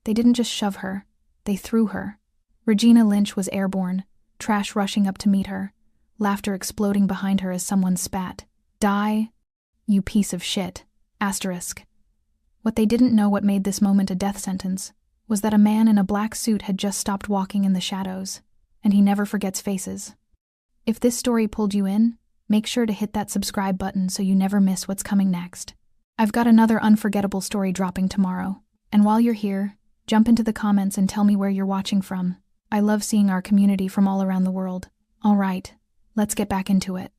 They didn't just shove her, they threw her. Regina Lynch was airborne, trash rushing up to meet her, laughter exploding behind her as someone spat. Die, you piece of shit. Asterisk. What they didn't know what made this moment a death sentence was that a man in a black suit had just stopped walking in the shadows, and he never forgets faces. If this story pulled you in, make sure to hit that subscribe button so you never miss what's coming next. I've got another unforgettable story dropping tomorrow, and while you're here, jump into the comments and tell me where you're watching from. I love seeing our community from all around the world. All right, let's get back into it.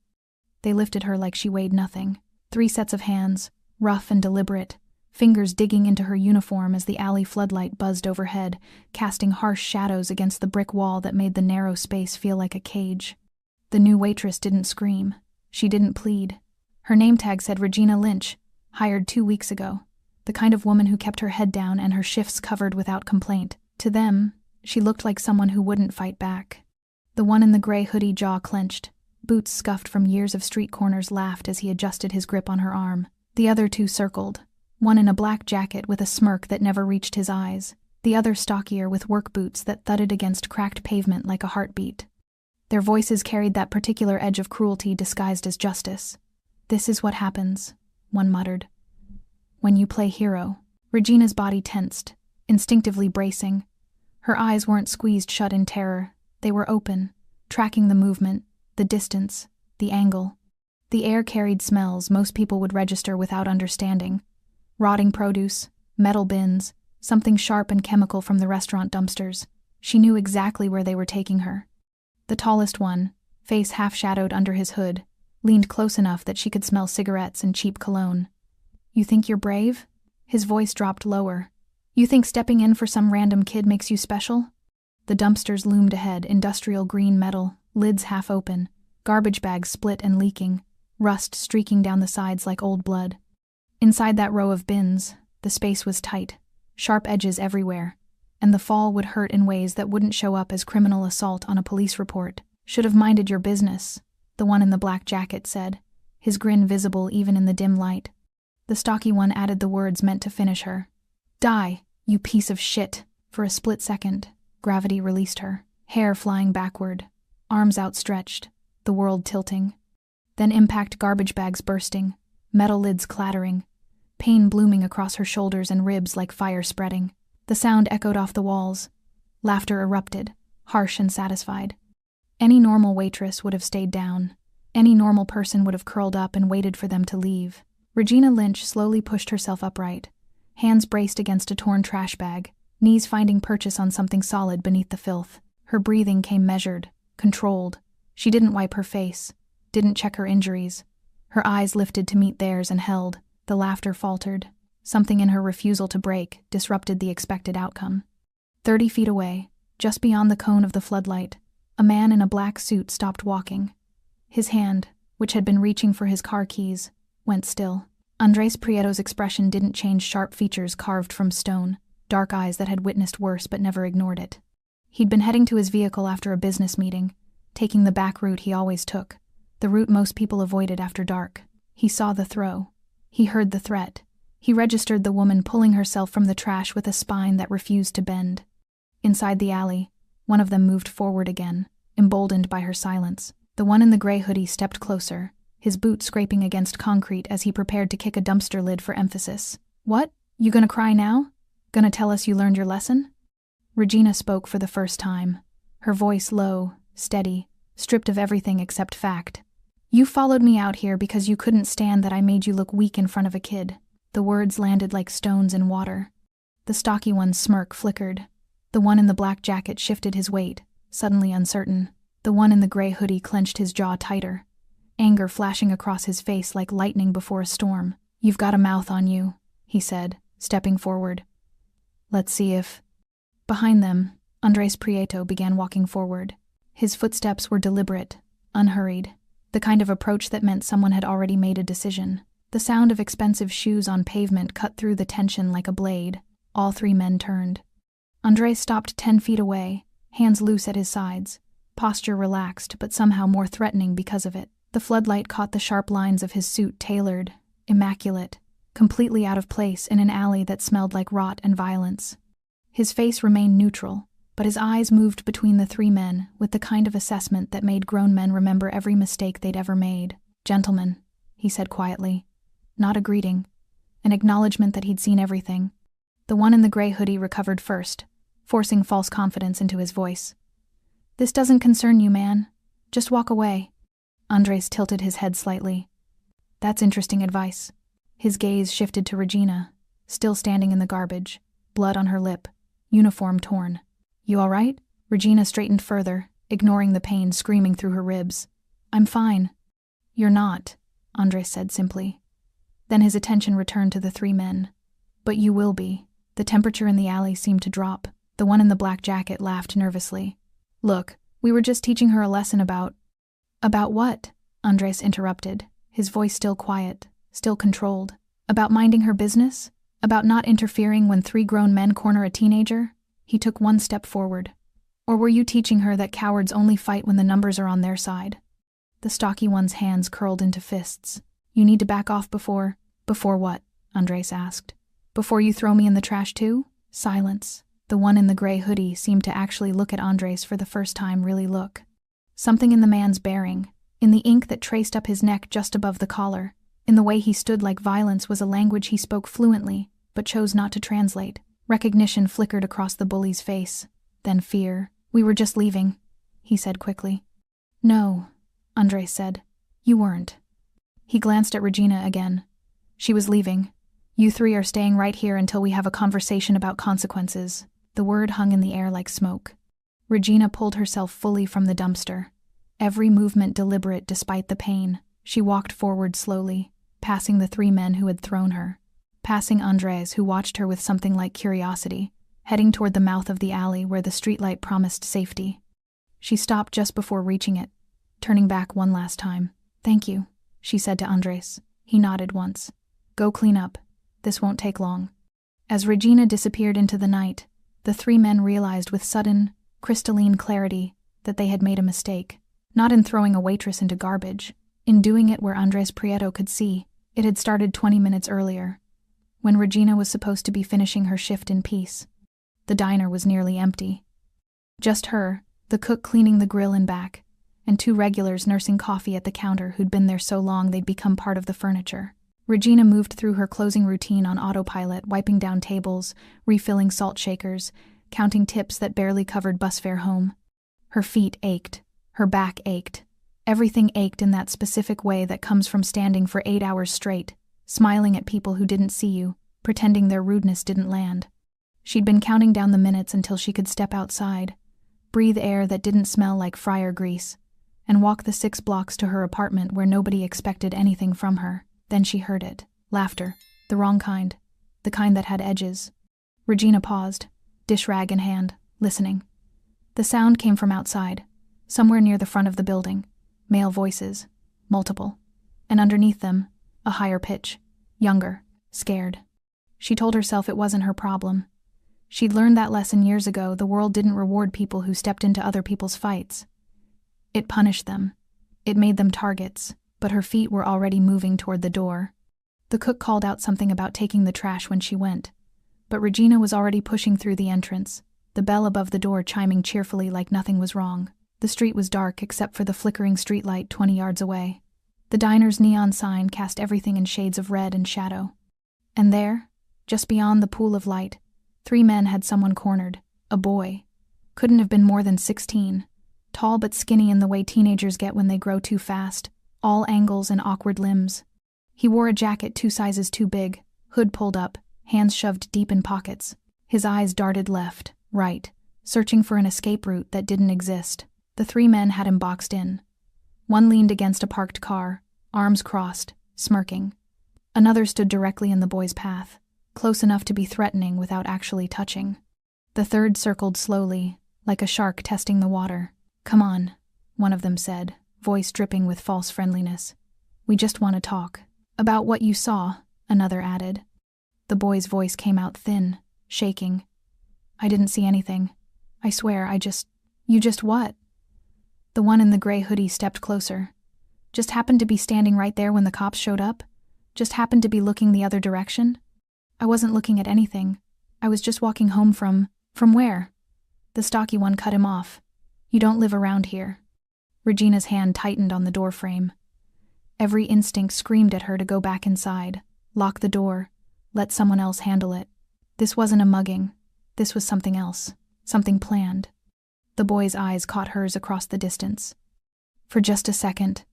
They lifted her like she weighed nothing. 3 sets of hands, rough and deliberate, fingers digging into her uniform as the alley floodlight buzzed overhead, casting harsh shadows against the brick wall that made the narrow space feel like a cage. The new waitress didn't scream. She didn't plead. Her name tag said Regina Lynch, hired 2 weeks ago. The kind of woman who kept her head down and her shifts covered without complaint. To them, she looked like someone who wouldn't fight back. The one in the gray hoodie jaw clenched. Boots scuffed from years of street corners laughed as he adjusted his grip on her arm. The other 2 circled. One in a black jacket with a smirk that never reached his eyes. The other stockier with work boots that thudded against cracked pavement like a heartbeat. Their voices carried that particular edge of cruelty disguised as justice. "This is what happens," one muttered. "When you play hero." Regina's body tensed, instinctively bracing. Her eyes weren't squeezed shut in terror. They were open, tracking the movement, the distance, the angle. The air carried smells most people would register without understanding. Rotting produce, metal bins, something sharp and chemical from the restaurant dumpsters. She knew exactly where they were taking her. The tallest one, face half-shadowed under his hood, leaned close enough that she could smell cigarettes and cheap cologne. "You think you're brave?" His voice dropped lower. "You think stepping in for some random kid makes you special?" The dumpsters loomed ahead, industrial green metal, lids half open, garbage bags split and leaking, rust streaking down the sides like old blood. Inside that row of bins, the space was tight, sharp edges everywhere, and the fall would hurt in ways that wouldn't show up as criminal assault on a police report. "Should have minded your business," the one in the black jacket said, his grin visible even in the dim light. The stocky one added the words meant to finish her. "Die, you piece of shit." For a split second, gravity released her, hair flying backward, arms outstretched, the world tilting. Then impact garbage bags bursting, metal lids clattering, pain blooming across her shoulders and ribs like fire spreading. The sound echoed off the walls. Laughter erupted, harsh and satisfied. Any normal waitress would have stayed down. Any normal person would have curled up and waited for them to leave. Regina Lynch slowly pushed herself upright, hands braced against a torn trash bag, knees finding purchase on something solid beneath the filth. Her breathing came measured, controlled. She didn't wipe her face, didn't check her injuries. Her eyes lifted to meet theirs and held. The laughter faltered. Something in her refusal to break disrupted the expected outcome. 30 feet away, just beyond the cone of the floodlight, a man in a black suit stopped walking. His hand, which had been reaching for his car keys, went still. Andres Prieto's expression didn't change, sharp features carved from stone, dark eyes that had witnessed worse but never ignored it. He'd been heading to his vehicle after a business meeting, taking the back route he always took, the route most people avoided after dark. He saw the throw. He heard the threat. He registered the woman pulling herself from the trash with a spine that refused to bend. Inside the alley, one of them moved forward again, emboldened by her silence. The one in the gray hoodie stepped closer, his boot scraping against concrete as he prepared to kick a dumpster lid for emphasis. "What? You gonna cry now? Gonna tell us you learned your lesson?" Regina spoke for the first time, her voice low, steady, stripped of everything except fact. "You followed me out here because you couldn't stand that I made you look weak in front of a kid." The words landed like stones in water. The stocky one's smirk flickered. The one in the black jacket shifted his weight, suddenly uncertain. The one in the gray hoodie clenched his jaw tighter, anger flashing across his face like lightning before a storm. "You've got a mouth on you," he said, stepping forward. "Let's see if—" Behind them, Andres Prieto began walking forward. His footsteps were deliberate, unhurried, the kind of approach that meant someone had already made a decision. The sound of expensive shoes on pavement cut through the tension like a blade. All 3 men turned. Andres stopped 10 feet away, hands loose at his sides, posture relaxed but somehow more threatening because of it. The floodlight caught the sharp lines of his suit, tailored, immaculate, completely out of place in an alley that smelled like rot and violence. His face remained neutral, but his eyes moved between the three men with the kind of assessment that made grown men remember every mistake they'd ever made. "Gentlemen," he said quietly. Not a greeting, an acknowledgement that he'd seen everything. The one in the gray hoodie recovered first, forcing false confidence into his voice. "This doesn't concern you, man. Just walk away." Andres tilted his head slightly. "That's interesting advice." His gaze shifted to Regina, still standing in the garbage, blood on her lip, uniform torn. "You all right?" Regina straightened further, ignoring the pain screaming through her ribs. "I'm fine." "You're not," Andres said simply. Then his attention returned to the three men. "But you will be." The temperature in the alley seemed to drop. The one in the black jacket laughed nervously. "Look, we were just teaching her a lesson about—" "About what?" Andres interrupted, his voice still quiet, still controlled. "About minding her business? About not interfering when three grown men corner a teenager?" He took one step forward. "Or were you teaching her that cowards only fight when the numbers are on their side?" The stocky one's hands curled into fists. "You need to back off before—" "Before what?" Andres asked. "Before you throw me in the trash too?" Silence. The one in the gray hoodie seemed to actually look at Andres for the first time, really look. Something in the man's bearing, in the ink that traced up his neck just above the collar, in the way he stood like violence was a language he spoke fluently, but chose not to translate. Recognition flickered across the bully's face, then fear. "We were just leaving," he said quickly. "No," Andres said. "You weren't." He glanced at Regina again. "She was leaving. You three are staying right here until we have a conversation about consequences." The word hung in the air like smoke. Regina pulled herself fully from the dumpster. Every movement deliberate despite the pain. She walked forward slowly, passing the three men who had thrown her, passing Andres, who watched her with something like curiosity, heading toward the mouth of the alley where the streetlight promised safety. She stopped just before reaching it, turning back one last time. "Thank you," she said to Andres. He nodded once. "Go clean up. This won't take long." As Regina disappeared into the night, the three men realized with sudden, crystalline clarity that they had made a mistake. Not in throwing a waitress into garbage. In doing it where Andres Prieto could see. It had started 20 minutes earlier, when Regina was supposed to be finishing her shift in peace. The diner was nearly empty. Just her, the cook cleaning the grill and back, and two regulars nursing coffee at the counter who'd been there so long they'd become part of the furniture. Regina moved through her closing routine on autopilot, wiping down tables, refilling salt shakers, counting tips that barely covered bus fare home. Her feet ached. Her back ached. Everything ached in that specific way that comes from standing for 8 hours straight, smiling at people who didn't see you, pretending their rudeness didn't land. She'd been counting down the minutes until she could step outside, breathe air that didn't smell like fryer grease, and walk the 6 blocks to her apartment where nobody expected anything from her. Then she heard it. Laughter. The wrong kind. The kind that had edges. Regina paused, dish rag in hand, listening. The sound came from outside, somewhere near the front of the building. Male voices. Multiple. And underneath them, a higher pitch. Younger. Scared. She told herself it wasn't her problem. She'd learned that lesson years ago. The world didn't reward people who stepped into other people's fights. It punished them. It made them targets, but her feet were already moving toward the door. The cook called out something about taking the trash when she went, but Regina was already pushing through the entrance, the bell above the door chiming cheerfully like nothing was wrong. The street was dark except for the flickering streetlight 20 yards away. The diner's neon sign cast everything in shades of red and shadow. And there, just beyond the pool of light, 3 men had someone cornered. A boy. Couldn't have been more than 16. Tall but skinny in the way teenagers get when they grow too fast. All angles and awkward limbs. He wore a jacket 2 sizes too big, hood pulled up, hands shoved deep in pockets. His eyes darted left, right, searching for an escape route that didn't exist. The 3 men had him boxed in. One leaned against a parked car, arms crossed, smirking. Another stood directly in the boy's path, close enough to be threatening without actually touching. The third circled slowly, like a shark testing the water. "Come on," one of them said, voice dripping with false friendliness. "We just want to talk." "About what you saw," another added. The boy's voice came out thin, shaking. "I didn't see anything. I swear, You just what?" The one in the gray hoodie stepped closer. "Just happened to be standing right there when the cops showed up? Just happened to be looking the other direction?" "I wasn't looking at anything. I was just walking home from..." From where? The stocky one cut him off. You don't live around here. Regina's hand tightened on the doorframe. Every instinct screamed at her to go back inside, lock the door, let someone else handle it. This wasn't a mugging. This was something else, something planned. The boy's eyes caught hers across the distance. For just a second,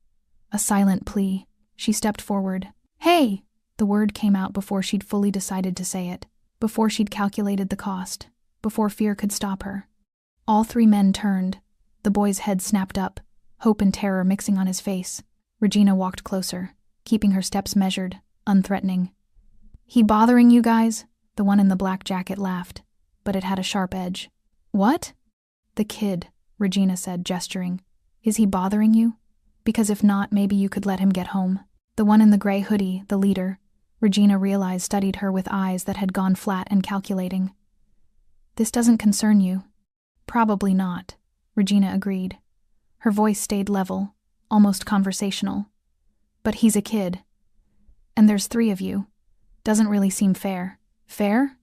a silent plea, she stepped forward. Hey! The word came out before she'd fully decided to say it, before she'd calculated the cost, before fear could stop her. All three men turned. The boy's head snapped up, hope and terror mixing on his face. Regina walked closer, keeping her steps measured, unthreatening. He bothering you guys? The one in the black jacket laughed, but it had a sharp edge. What? The kid, Regina said, gesturing. Is he bothering you? Because if not, maybe you could let him get home. The one in the gray hoodie, the leader, Regina realized studied her with eyes that had gone flat and calculating. This doesn't concern you. Probably not, Regina agreed. Her voice stayed level, almost conversational. But he's a kid. And there's 3 of you. Doesn't really seem fair. Fair?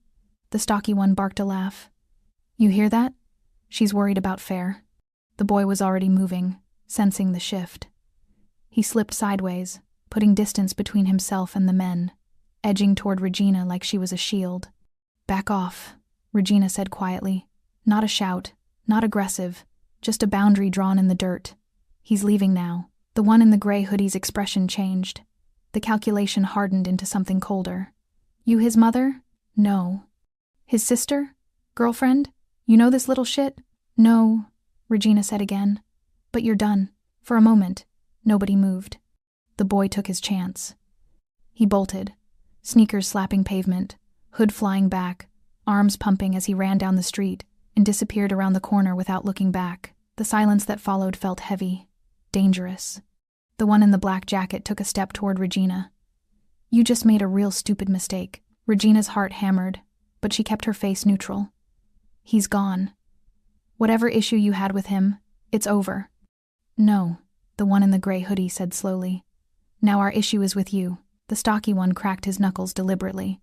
The stocky one barked a laugh. You hear that? She's worried about fair. The boy was already moving, sensing the shift. He slipped sideways, putting distance between himself and the men, edging toward Regina like she was a shield. Back off, Regina said quietly. Not a shout, not aggressive, just a boundary drawn in the dirt. He's leaving now. The one in the gray hoodie's expression changed. The calculation hardened into something colder. You his mother? No. His sister? Girlfriend? You know this little shit? No, Regina said again. But you're done. For a moment, nobody moved. The boy took his chance. He bolted, sneakers slapping pavement, hood flying back, arms pumping as he ran down the street, and disappeared around the corner without looking back. The silence that followed felt heavy, dangerous. The one in the black jacket took a step toward Regina. You just made a real stupid mistake. Regina's heart hammered, but she kept her face neutral. He's gone. Whatever issue you had with him, it's over. No, the one in the gray hoodie said slowly. Now our issue is with you. The stocky one cracked his knuckles deliberately.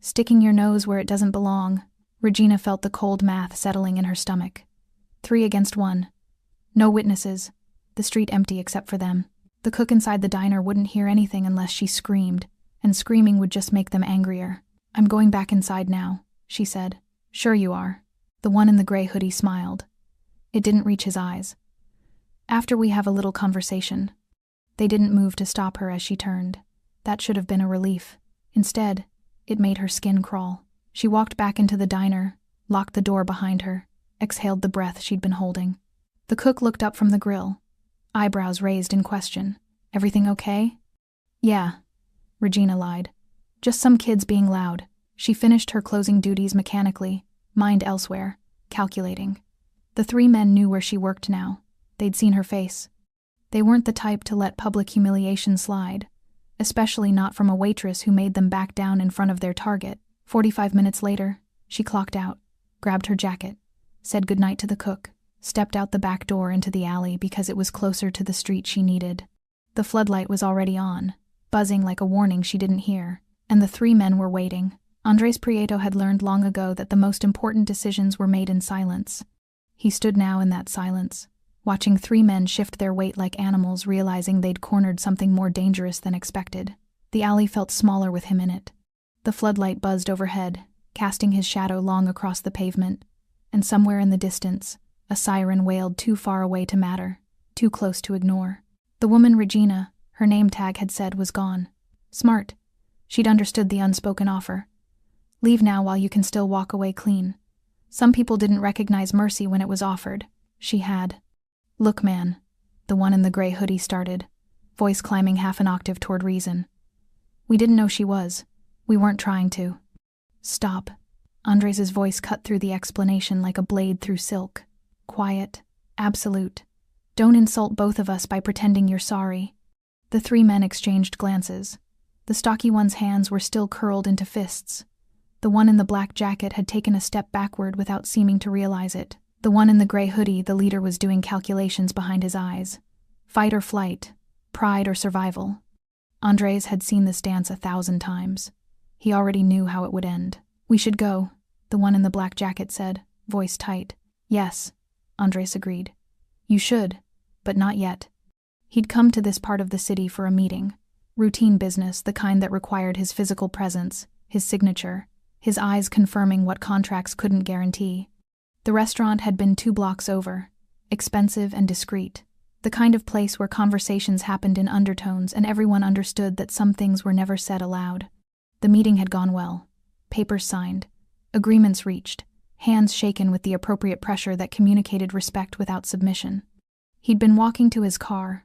Sticking your nose where it doesn't belong. Regina felt the cold math settling in her stomach. 3 against 1. No witnesses. The street empty except for them. The cook inside the diner wouldn't hear anything unless she screamed, and screaming would just make them angrier. I'm going back inside now, she said. Sure you are. The one in the gray hoodie smiled. It didn't reach his eyes. After we have a little conversation. They didn't move to stop her as she turned. That should have been a relief. Instead, it made her skin crawl. She walked back into the diner, locked the door behind her, exhaled the breath she'd been holding. The cook looked up from the grill, eyebrows raised in question. Everything okay? Yeah, Regina lied. Just some kids being loud. She finished her closing duties mechanically, mind elsewhere, calculating. The 3 men knew where she worked now. They'd seen her face. They weren't the type to let public humiliation slide, especially not from a waitress who made them back down in front of their target. 45 minutes later, she clocked out, grabbed her jacket, said goodnight to the cook, stepped out the back door into the alley because it was closer to the street she needed. The floodlight was already on, buzzing like a warning she didn't hear, and the 3 men were waiting. Andres Prieto had learned long ago that the most important decisions were made in silence. He stood now in that silence, watching 3 men shift their weight like animals, realizing they'd cornered something more dangerous than expected. The alley felt smaller with him in it. The floodlight buzzed overhead, casting his shadow long across the pavement, and somewhere in the distance, a siren wailed too far away to matter, too close to ignore. The woman Regina, her name tag had said, was gone. Smart. She'd understood the unspoken offer. Leave now while you can still walk away clean. Some people didn't recognize mercy when it was offered. She had. Look, man, the one in the gray hoodie started, voice climbing half an octave toward reason. We didn't know she was. We weren't trying to. Stop. Andres' voice cut through the explanation like a blade through silk. Quiet. Absolute. Don't insult both of us by pretending you're sorry. The 3 men exchanged glances. The stocky one's hands were still curled into fists. The one in the black jacket had taken a step backward without seeming to realize it. The one in the gray hoodie, the leader, was doing calculations behind his eyes. Fight or flight, pride or survival. Andres had seen this dance 1,000 times. He already knew how it would end. We should go, the one in the black jacket said, voice tight. Yes, Andres agreed. You should, but not yet. He'd come to this part of the city for a meeting. Routine business, the kind that required his physical presence, his signature, his eyes confirming what contracts couldn't guarantee. The restaurant had been 2 blocks over, expensive and discreet, the kind of place where conversations happened in undertones and everyone understood that some things were never said aloud. The meeting had gone well. Papers signed, agreements reached, hands shaken with the appropriate pressure that communicated respect without submission. He'd been walking to his car,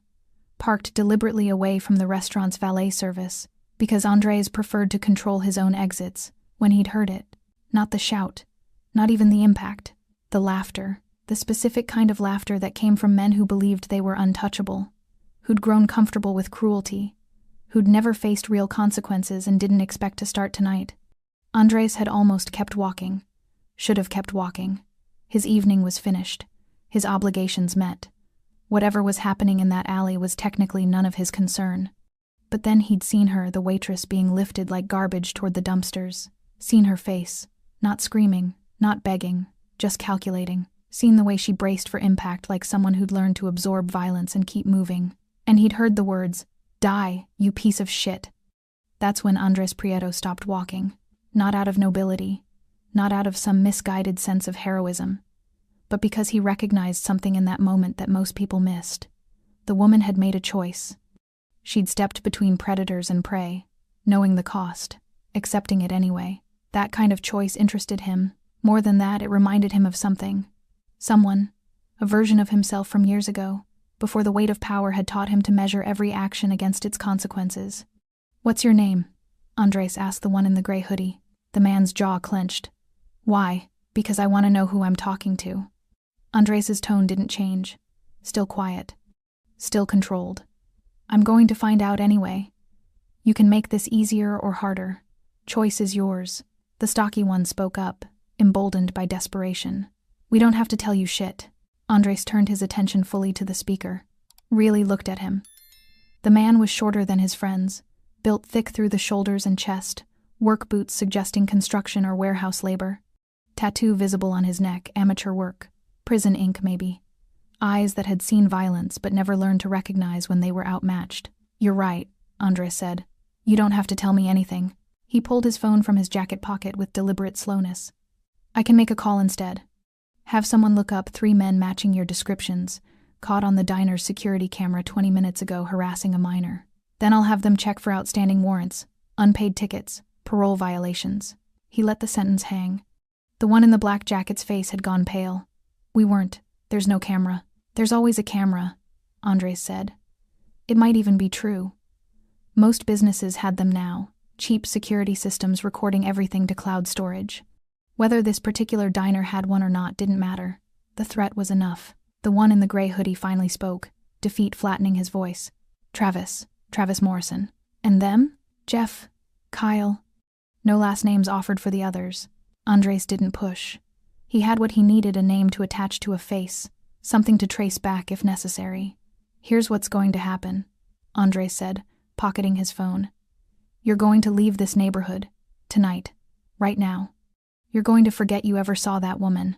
parked deliberately away from the restaurant's valet service, because Andres preferred to control his own exits, when he'd heard it. Not the shout, not even the impact, the laughter, the specific kind of laughter that came from men who believed they were untouchable, who'd grown comfortable with cruelty, who'd never faced real consequences and didn't expect to start tonight. Andres had almost kept walking, should have kept walking. His evening was finished, his obligations met. Whatever was happening in that alley was technically none of his concern. But then he'd seen her, the waitress, being lifted like garbage toward the dumpsters. Seen her face, not screaming, not begging, just calculating. Seen the way she braced for impact like someone who'd learned to absorb violence and keep moving. And he'd heard the words, "Die, you piece of shit." That's when Andres Prieto stopped walking. Not out of nobility, not out of some misguided sense of heroism, but because he recognized something in that moment that most people missed. The woman had made a choice. She'd stepped between predators and prey, knowing the cost, accepting it anyway. That kind of choice interested him. More than that, it reminded him of something. Someone, a version of himself from years ago, before the weight of power had taught him to measure every action against its consequences. "What's your name?" Andres asked the one in the gray hoodie. The man's jaw clenched. "Why?" "Because I want to know who I'm talking to." Andres's tone didn't change. Still quiet. Still controlled. "I'm going to find out anyway. You can make this easier or harder. Choice is yours." The stocky one spoke up, emboldened by desperation. "We don't have to tell you shit." Andres turned his attention fully to the speaker. Really looked at him. The man was shorter than his friends, built thick through the shoulders and chest, work boots suggesting construction or warehouse labor. Tattoo visible on his neck, amateur work. Prison ink, maybe. Eyes that had seen violence but never learned to recognize when they were outmatched. "You're right," Andres said. "You don't have to tell me anything." He pulled his phone from his jacket pocket with deliberate slowness. "I can make a call instead. Have someone look up 3 men matching your descriptions, caught on the diner's security camera 20 minutes ago harassing a minor. Then I'll have them check for outstanding warrants, unpaid tickets, parole violations." He let the sentence hang. The one in the black jacket's face had gone pale. "We weren't. There's no camera." "There's always a camera," Andres said. It might even be true. Most businesses had them now, cheap security systems recording everything to cloud storage. Whether this particular diner had one or not didn't matter. The threat was enough. The one in the gray hoodie finally spoke, defeat flattening his voice. Travis Morrison. "And them?" "Jeff, Kyle." No last names offered for the others. Andres didn't push. He had what he needed, a name to attach to a face, something to trace back if necessary. "Here's what's going to happen," Andres said, pocketing his phone. "You're going to leave this neighborhood. Tonight. Right now. You're going to forget you ever saw that woman.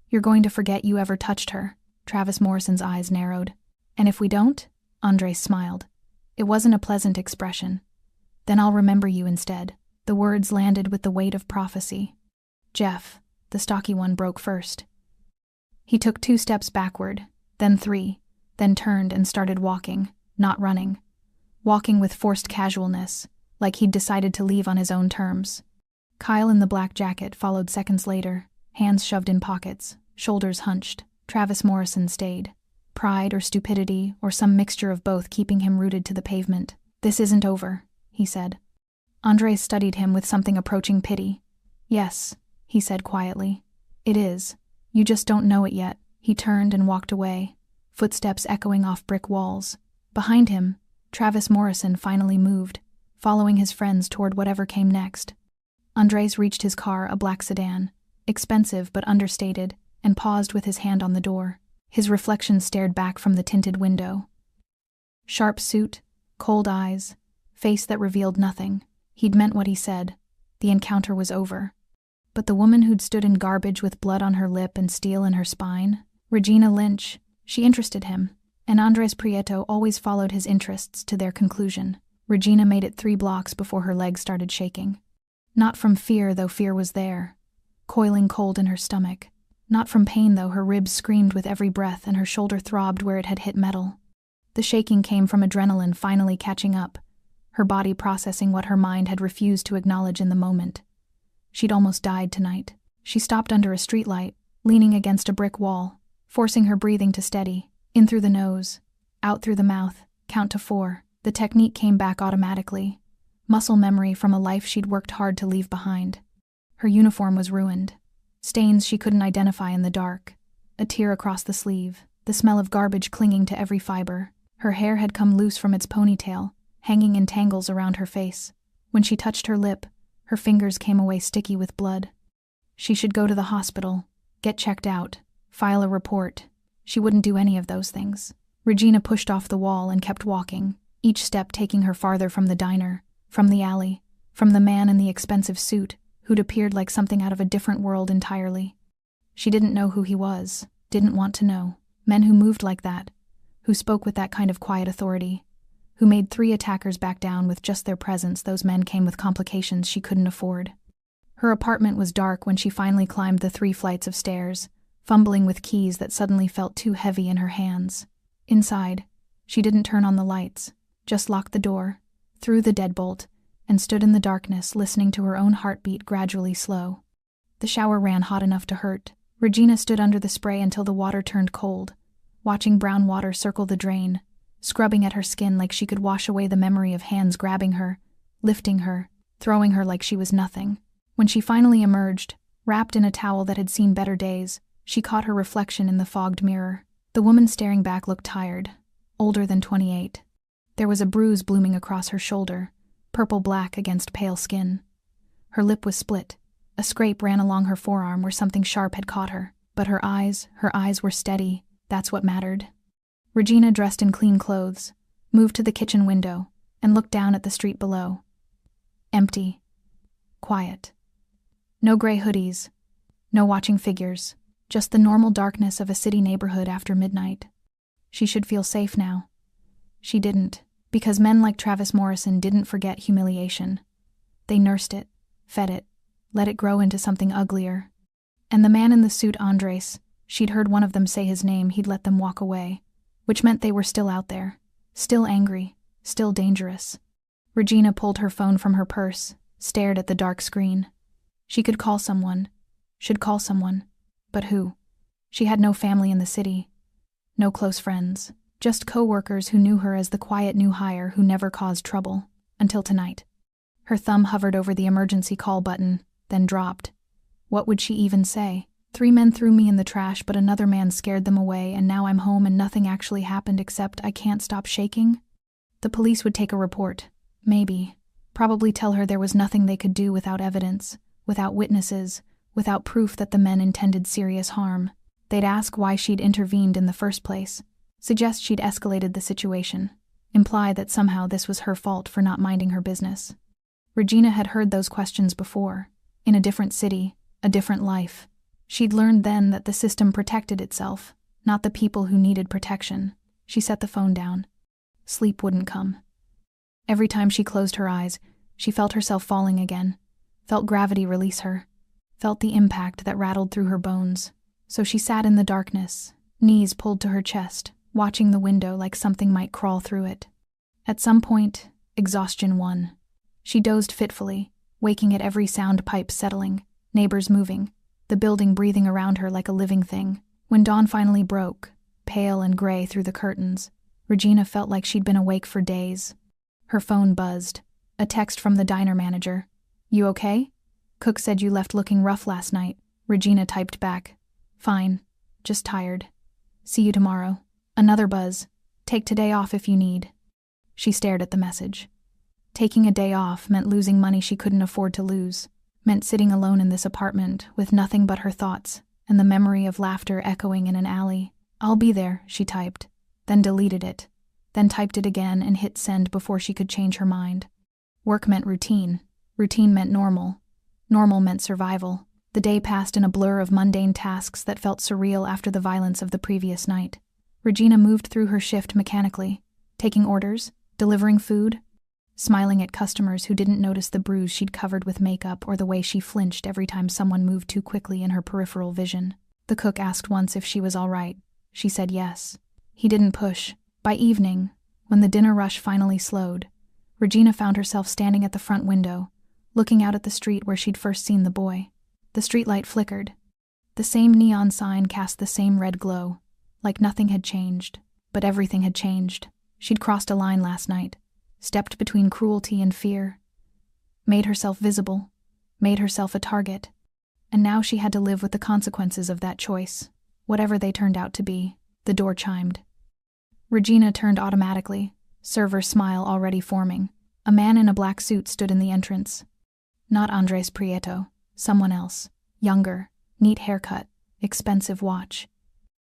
You're going to forget you ever touched her." Travis Morrison's eyes narrowed. "And if we don't?" Andres smiled. It wasn't a pleasant expression. "Then I'll remember you instead." The words landed with the weight of prophecy. "Jeff," the stocky one broke first. He took 2 steps backward, then 3, then turned and started walking, not running. Walking with forced casualness, like he'd decided to leave on his own terms. Kyle in the black jacket followed seconds later, hands shoved in pockets, shoulders hunched. Travis Morrison stayed. Pride or stupidity or some mixture of both keeping him rooted to the pavement. "This isn't over," he said. Andres studied him with something approaching pity. "Yes," he said quietly. "It is. You just don't know it yet." He turned and walked away, footsteps echoing off brick walls. Behind him, Travis Morrison finally moved, following his friends toward whatever came next. Andres reached his car, a black sedan, expensive but understated, and paused with his hand on the door. His reflection stared back from the tinted window. Sharp suit, cold eyes, face that revealed nothing. He'd meant what he said. The encounter was over. But the woman who'd stood in garbage with blood on her lip and steel in her spine, Regina Lynch, she interested him, and Andres Prieto always followed his interests to their conclusion. Regina made it 3 blocks before her legs started shaking. Not from fear, though fear was there, coiling cold in her stomach. Not from pain, though her ribs screamed with every breath and her shoulder throbbed where it had hit metal. The shaking came from adrenaline finally catching up, her body processing what her mind had refused to acknowledge in the moment. She'd almost died tonight. She stopped under a streetlight, leaning against a brick wall, forcing her breathing to steady, in through the nose, out through the mouth, count to 4. The technique came back automatically, muscle memory from a life she'd worked hard to leave behind. Her uniform was ruined, stains she couldn't identify in the dark, a tear across the sleeve, the smell of garbage clinging to every fiber. Her hair had come loose from its ponytail, hanging in tangles around her face. When she touched her lip, her fingers came away sticky with blood. She should go to the hospital, get checked out, file a report. She wouldn't do any of those things. Regina pushed off the wall and kept walking, each step taking her farther from the diner, from the alley, from the man in the expensive suit, who'd appeared like something out of a different world entirely. She didn't know who he was, didn't want to know. Men who moved like that, who spoke with that kind of quiet authority, who made 3 attackers back down with just their presence. Those men came with complications she couldn't afford. Her apartment was dark when she finally climbed the 3 flights of stairs, fumbling with keys that suddenly felt too heavy in her hands. Inside, she didn't turn on the lights, just locked the door, threw the deadbolt, and stood in the darkness listening to her own heartbeat gradually slow. The shower ran hot enough to hurt. Regina stood under the spray until the water turned cold, watching brown water circle the drain, scrubbing at her skin like she could wash away the memory of hands grabbing her, lifting her, throwing her like she was nothing. When she finally emerged, wrapped in a towel that had seen better days, she caught her reflection in the fogged mirror. The woman staring back looked tired, older than 28. There was a bruise blooming across her shoulder, purple-black against pale skin. Her lip was split. A scrape ran along her forearm where something sharp had caught her. But her eyes were steady. That's what mattered. Regina, dressed in clean clothes, moved to the kitchen window and looked down at the street below. Empty. Quiet. No gray hoodies. No watching figures. Just the normal darkness of a city neighborhood after midnight. She should feel safe now. She didn't, because men like Travis Morrison didn't forget humiliation. They nursed it, fed it, let it grow into something uglier. And the man in the suit, Andres, she'd heard one of them say his name, he'd let them walk away, which meant they were still out there, still angry, still dangerous. Regina pulled her phone from her purse, stared at the dark screen. She could call someone, should call someone, but who? She had no family in the city, no close friends, just co-workers who knew her as the quiet new hire who never caused trouble, until tonight. Her thumb hovered over the emergency call button, then dropped. What would she even say? 3 men threw me in the trash, but another man scared them away, and now I'm home and nothing actually happened except I can't stop shaking? The police would take a report. Maybe. Probably tell her there was nothing they could do without evidence, without witnesses, without proof that the men intended serious harm. They'd ask why she'd intervened in the first place, suggest she'd escalated the situation, imply that somehow this was her fault for not minding her business. Regina had heard those questions before, in a different city, a different life. She'd learned then that the system protected itself, not the people who needed protection. She set the phone down. Sleep wouldn't come. Every time she closed her eyes, she felt herself falling again, felt gravity release her, felt the impact that rattled through her bones. So she sat in the darkness, knees pulled to her chest, watching the window like something might crawl through it. At some point, exhaustion won. She dozed fitfully, waking at every sound, pipe settling, neighbors moving, the building breathing around her like a living thing. When dawn finally broke, pale and gray through the curtains, Regina felt like she'd been awake for days. Her phone buzzed. A text from the diner manager. "You okay? Cook said you left looking rough last night." Regina typed back. "Fine. Just tired. See you tomorrow." Another buzz. "Take today off if you need." She stared at the message. Taking a day off meant losing money she couldn't afford to lose, meant sitting alone in this apartment with nothing but her thoughts and the memory of laughter echoing in an alley. "I'll be there," she typed, then deleted it, then typed it again and hit send before she could change her mind. Work meant routine. Routine meant normal. Normal meant survival. The day passed in a blur of mundane tasks that felt surreal after the violence of the previous night. Regina moved through her shift mechanically, taking orders, delivering food, smiling at customers who didn't notice the bruise she'd covered with makeup or the way she flinched every time someone moved too quickly in her peripheral vision. The cook asked once if she was all right. She said yes. He didn't push. By evening, when the dinner rush finally slowed, Regina found herself standing at the front window, looking out at the street where she'd first seen the boy. The streetlight flickered. The same neon sign cast the same red glow, like nothing had changed, but everything had changed. She'd crossed a line last night, stepped between cruelty and fear, made herself visible, made herself a target, and now she had to live with the consequences of that choice, whatever they turned out to be. The door chimed. Regina turned automatically, server's smile already forming. A man in a black suit stood in the entrance. Not Andres Prieto, someone else, younger, neat haircut, expensive watch.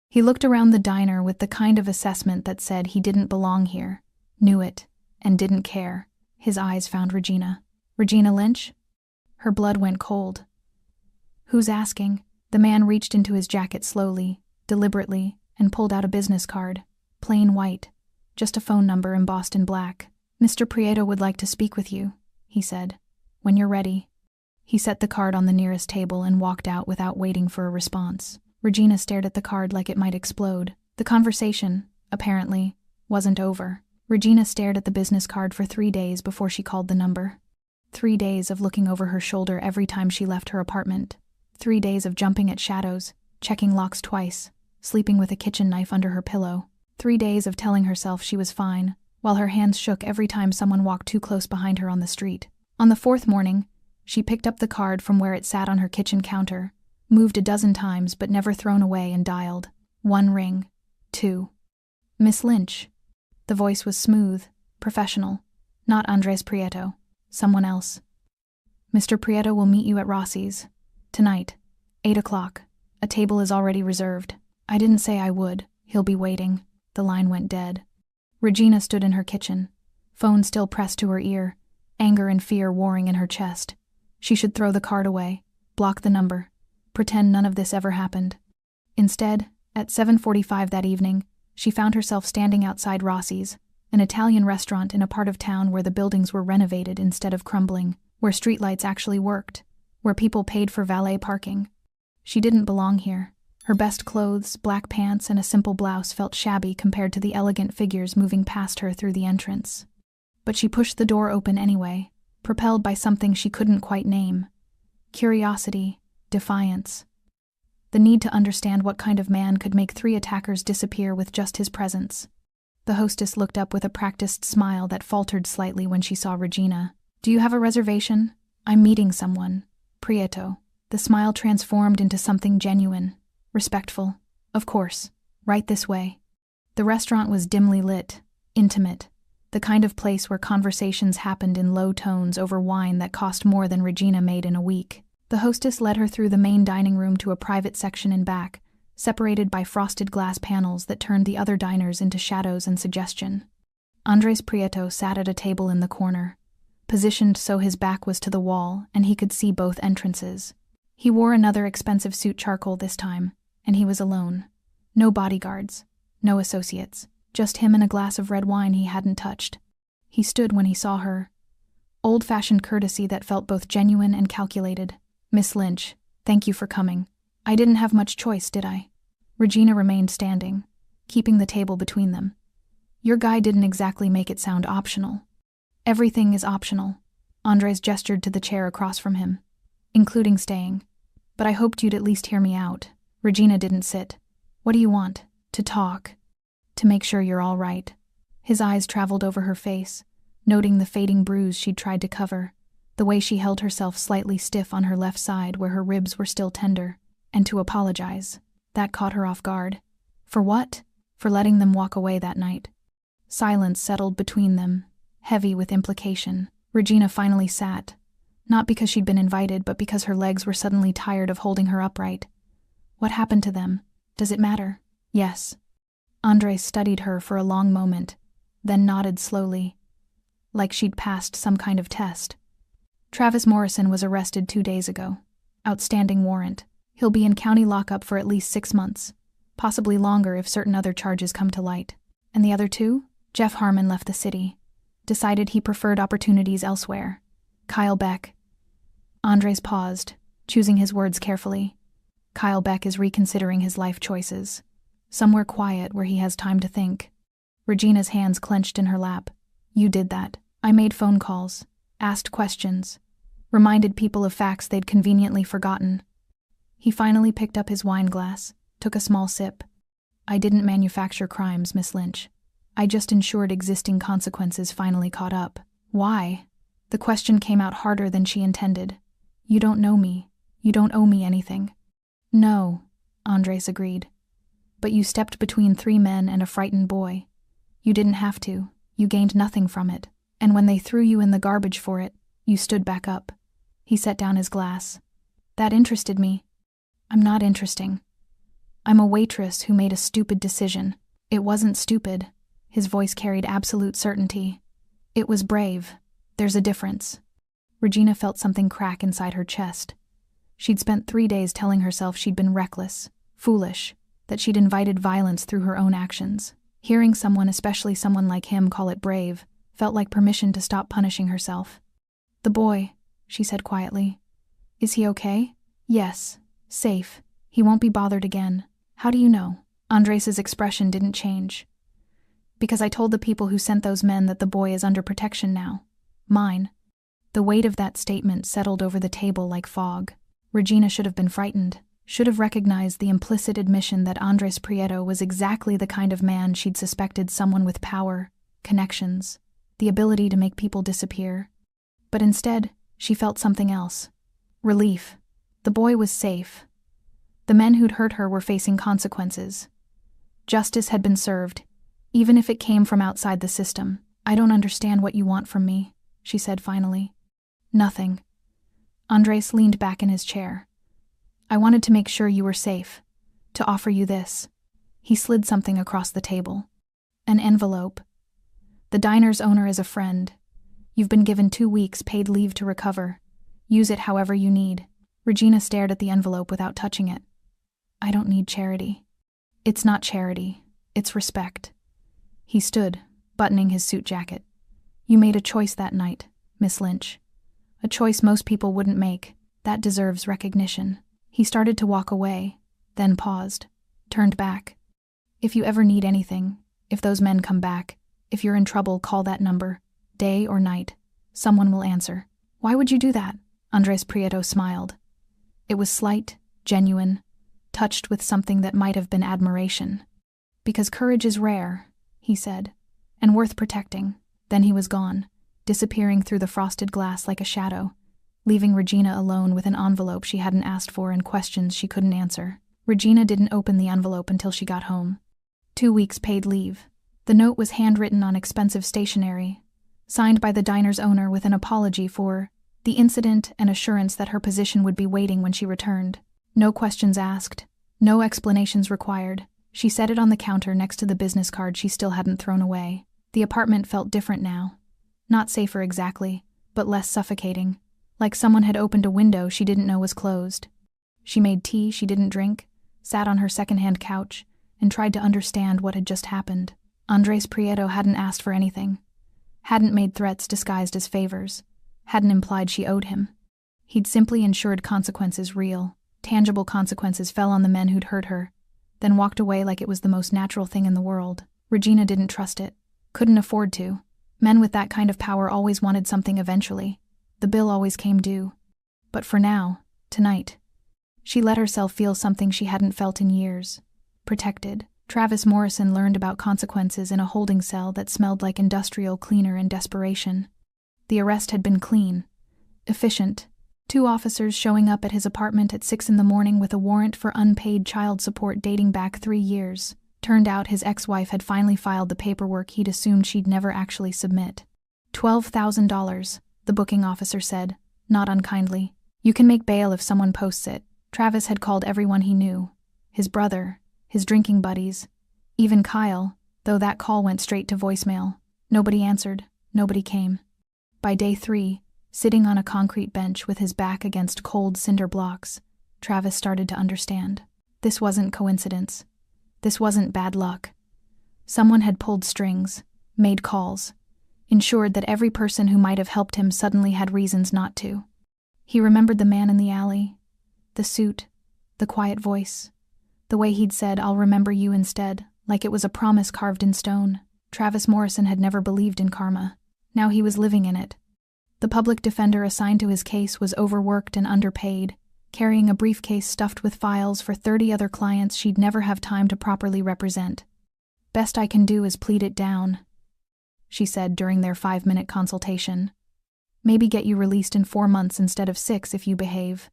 He looked around the diner with the kind of assessment that said he didn't belong here, knew it, and didn't care. His eyes found Regina. Regina Lynch? Her blood went cold. Who's asking? The man reached into his jacket slowly, deliberately, and pulled out a business card. Plain white, just a phone number embossed in black. Mr. Prieto would like to speak with you, he said. When you're ready. He set the card on the nearest table and walked out without waiting for a response. Regina stared at the card like it might explode. The conversation, apparently, wasn't over. Regina stared at the business card for 3 days before she called the number. 3 days of looking over her shoulder every time she left her apartment. 3 days of jumping at shadows, checking locks twice, sleeping with a kitchen knife under her pillow. 3 days of telling herself she was fine, while her hands shook every time someone walked too close behind her on the street. On the 4th morning, she picked up the card from where it sat on her kitchen counter, moved a dozen times but never thrown away, and dialed. 1 ring. 2. Miss Lynch. The voice was smooth, professional. Not Andres Prieto. Someone else. Mr. Prieto will meet you at Rossi's. Tonight. 8 o'clock. A table is already reserved. I didn't say I would. He'll be waiting. The line went dead. Regina stood in her kitchen, phone still pressed to her ear, anger and fear warring in her chest. She should throw the card away, block the number, pretend none of this ever happened. Instead, at 7:45 that evening, she found herself standing outside Rossi's, an Italian restaurant in a part of town where the buildings were renovated instead of crumbling, where streetlights actually worked, where people paid for valet parking. She didn't belong here. Her best clothes, black pants, and a simple blouse felt shabby compared to the elegant figures moving past her through the entrance. But she pushed the door open anyway, propelled by something she couldn't quite name. Curiosity, defiance. The need to understand what kind of man could make 3 attackers disappear with just his presence. The hostess looked up with a practiced smile that faltered slightly when she saw Regina. Do you have a reservation? I'm meeting someone. Prieto. The smile transformed into something genuine. Respectful. Of course. Right this way. The restaurant was dimly lit, intimate, the kind of place where conversations happened in low tones over wine that cost more than Regina made in a week. The hostess led her through the main dining room to a private section in back, separated by frosted glass panels that turned the other diners into shadows and suggestion. Andres Prieto sat at a table in the corner, positioned so his back was to the wall and he could see both entrances. He wore another expensive suit, charcoal this time, and he was alone. No bodyguards, no associates, just him and a glass of red wine he hadn't touched. He stood when he saw her. Old-fashioned courtesy that felt both genuine and calculated. Miss Lynch, thank you for coming. I didn't have much choice, did I? Regina remained standing, keeping the table between them. Your guy didn't exactly make it sound optional. Everything is optional. Andres gestured to the chair across from him, including staying. But I hoped you'd at least hear me out. Regina didn't sit. What do you want? To talk. To make sure you're all right. His eyes traveled over her face, noting the fading bruise she'd tried to cover, the way she held herself slightly stiff on her left side where her ribs were still tender, and to apologize. That caught her off guard. For what? For letting them walk away that night. Silence settled between them, heavy with implication. Regina finally sat, not because she'd been invited, but because her legs were suddenly tired of holding her upright. What happened to them? Does it matter? Yes. Andres studied her for a long moment, then nodded slowly, like she'd passed some kind of test. Travis Morrison was arrested 2 days ago. Outstanding warrant. He'll be in county lockup for at least 6 months, possibly longer if certain other charges come to light. And the other two? Jeff Harmon left the city. Decided he preferred opportunities elsewhere. Kyle Beck. Andres paused, choosing his words carefully. Kyle Beck is reconsidering his life choices. Somewhere quiet where he has time to think. Regina's hands clenched in her lap. You did that. I made phone calls, asked questions, reminded people of facts they'd conveniently forgotten. He finally picked up his wine glass, took a small sip. I didn't manufacture crimes, Miss Lynch. I just ensured existing consequences finally caught up. Why? The question came out harder than she intended. You don't know me. You don't owe me anything. No, Andres agreed. But you stepped between 3 men and a frightened boy. You didn't have to. You gained nothing from it. And when they threw you in the garbage for it, you stood back up. He set down his glass. That interested me. I'm not interesting. I'm a waitress who made a stupid decision. It wasn't stupid. His voice carried absolute certainty. It was brave. There's a difference. Regina felt something crack inside her chest. She'd spent 3 days telling herself she'd been reckless, foolish, that she'd invited violence through her own actions. Hearing someone, especially someone like him, call it brave, felt like permission to stop punishing herself. The boy, she said quietly. Is he okay? Yes. Safe. He won't be bothered again. How do you know? Andres's expression didn't change. Because I told the people who sent those men that the boy is under protection now. Mine. The weight of that statement settled over the table like fog. Regina should have been frightened, should have recognized the implicit admission that Andres Prieto was exactly the kind of man she'd suspected, someone with power, connections, the ability to make people disappear. But instead, she felt something else. Relief. The boy was safe. The men who'd hurt her were facing consequences. Justice had been served, even if it came from outside the system. I don't understand what you want from me, she said finally. Nothing. Andres leaned back in his chair. I wanted to make sure you were safe, to offer you this. He slid something across the table. An envelope. The diner's owner is a friend. You've been given 2 weeks paid leave to recover. Use it however you need. Regina stared at the envelope without touching it. I don't need charity. It's not charity. It's respect. He stood, buttoning his suit jacket. You made a choice that night, Miss Lynch. A choice most people wouldn't make. That deserves recognition. He started to walk away, then paused, turned back. If you ever need anything, if those men come back, if you're in trouble, call that number. Day or night. Someone will answer. Why would you do that? Andres Prieto smiled. It was slight, genuine, touched with something that might have been admiration. Because courage is rare, he said, and worth protecting. Then he was gone, disappearing through the frosted glass like a shadow, leaving Regina alone with an envelope she hadn't asked for and questions she couldn't answer. Regina didn't open the envelope until she got home. 2 weeks paid leave. The note was handwritten on expensive stationery, signed by the diner's owner with an apology for the incident and assurance that her position would be waiting when she returned. No questions asked, no explanations required. She set it on the counter next to the business card she still hadn't thrown away. The apartment felt different now. Not safer exactly, but less suffocating. Like someone had opened a window she didn't know was closed. She made tea she didn't drink, sat on her secondhand couch, and tried to understand what had just happened. Andres Prieto hadn't asked for anything, hadn't made threats disguised as favors, hadn't implied she owed him. He'd simply ensured consequences real, tangible consequences fell on the men who'd hurt her, then walked away like it was the most natural thing in the world. Regina didn't trust it, couldn't afford to. Men with that kind of power always wanted something eventually. The bill always came due. But for now, tonight, she let herself feel something she hadn't felt in years. Protected. Travis Morrison learned about consequences in a holding cell that smelled like industrial cleaner in desperation. The arrest had been clean, efficient. 2 officers showing up at his apartment at 6 a.m. with a warrant for unpaid child support dating back 3 years. Turned out his ex-wife had finally filed the paperwork he'd assumed she'd never actually submit. $12,000, the booking officer said, not unkindly. You can make bail if someone posts it. Travis had called everyone he knew. His brother, his drinking buddies, even Kyle, though that call went straight to voicemail. Nobody answered, nobody came. By day 3, sitting on a concrete bench with his back against cold cinder blocks, Travis started to understand. This wasn't coincidence. This wasn't bad luck. Someone had pulled strings, made calls, ensured that every person who might have helped him suddenly had reasons not to. He remembered the man in the alley, the suit, the quiet voice, the way he'd said, "I'll remember you instead," like it was a promise carved in stone. Travis Morrison had never believed in karma. Now he was living in it. The public defender assigned to his case was overworked and underpaid, carrying a briefcase stuffed with files for 30 other clients she'd never have time to properly represent. "Best I can do is plead it down," she said during their 5-minute consultation. "Maybe get you released in 4 months instead of 6 if you behave."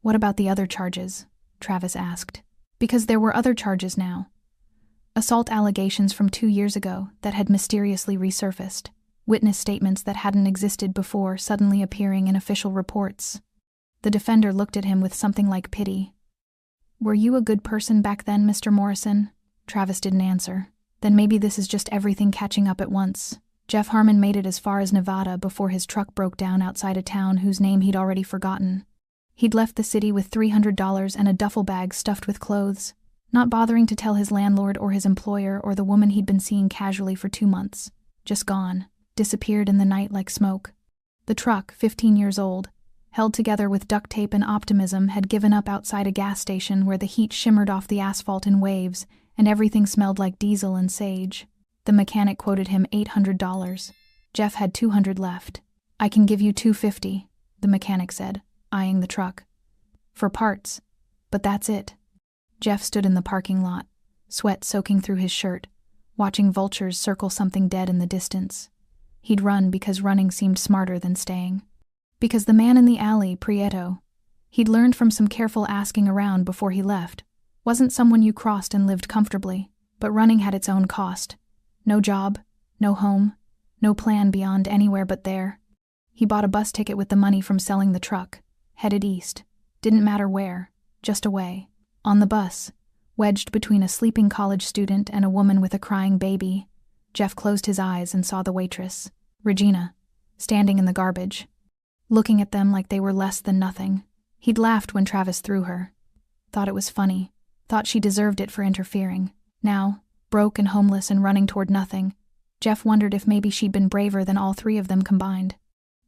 "What about the other charges?" Travis asked. Because there were other charges now. Assault allegations from 2 years ago that had mysteriously resurfaced. Witness statements that hadn't existed before suddenly appearing in official reports. The defender looked at him with something like pity. "Were you a good person back then, Mr. Morrison?" Travis didn't answer. "Then maybe this is just everything catching up at once." Jeff Harmon made it as far as Nevada before his truck broke down outside a town whose name he'd already forgotten. He'd left the city with $300 and a duffel bag stuffed with clothes, not bothering to tell his landlord or his employer or the woman he'd been seeing casually for 2 months. Just gone. Disappeared in the night like smoke. The truck, 15 years old, held together with duct tape and optimism, had given up outside a gas station where the heat shimmered off the asphalt in waves and everything smelled like diesel and sage. The mechanic quoted him $800. Jeff had $200 left. "I can give you $250, the mechanic said, eyeing the truck. "For parts. But that's it." Jeff stood in the parking lot, sweat soaking through his shirt, watching vultures circle something dead in the distance. He'd run because running seemed smarter than staying. Because the man in the alley, Prieto, he'd learned from some careful asking around before he left, wasn't someone you crossed and lived comfortably, but running had its own cost. No job, no home, no plan beyond anywhere but there. He bought a bus ticket with the money from selling the truck, headed east. Didn't matter where, just away. On the bus, wedged between a sleeping college student and a woman with a crying baby, Jeff closed his eyes and saw the waitress, Regina, standing in the garbage, looking at them like they were less than nothing. He'd laughed when Travis threw her. Thought it was funny. Thought she deserved it for interfering. Now, broke and homeless and running toward nothing, Jeff wondered if maybe she'd been braver than all 3 of them combined.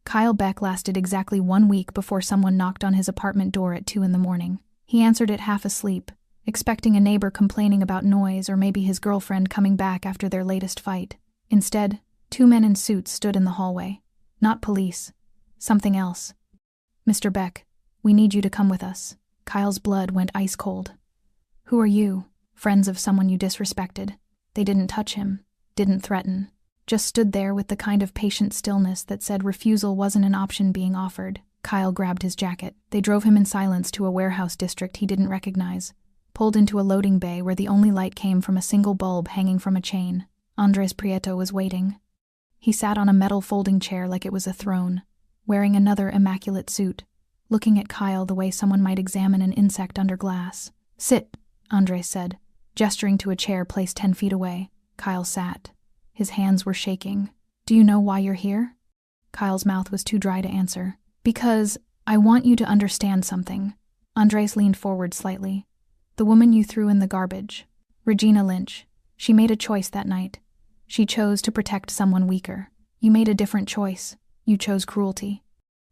Kyle Beck lasted exactly 1 week before someone knocked on his apartment door at 2 a.m. He answered it half asleep, expecting a neighbor complaining about noise or maybe his girlfriend coming back after their latest fight. Instead, 2 men in suits stood in the hallway. Not police. Something else. "Mr. Beck, we need you to come with us." Kyle's blood went ice cold. "Who are you?" "Friends of someone you disrespected." They didn't touch him, didn't threaten, just stood there with the kind of patient stillness that said refusal wasn't an option being offered. Kyle grabbed his jacket. They drove him in silence to a warehouse district he didn't recognize, pulled into a loading bay where the only light came from a single bulb hanging from a chain. Andres Prieto was waiting. He sat on a metal folding chair like it was a throne, wearing another immaculate suit, looking at Kyle the way someone might examine an insect under glass. "Sit," Andres said, gesturing to a chair placed 10 feet away. Kyle sat. His hands were shaking. "Do you know why you're here?" Kyle's mouth was too dry to answer. "Because I want you to understand something." Andres leaned forward slightly. "The woman you threw in the garbage, Regina Lynch, she made a choice that night. She chose to protect someone weaker. You made a different choice. You chose cruelty.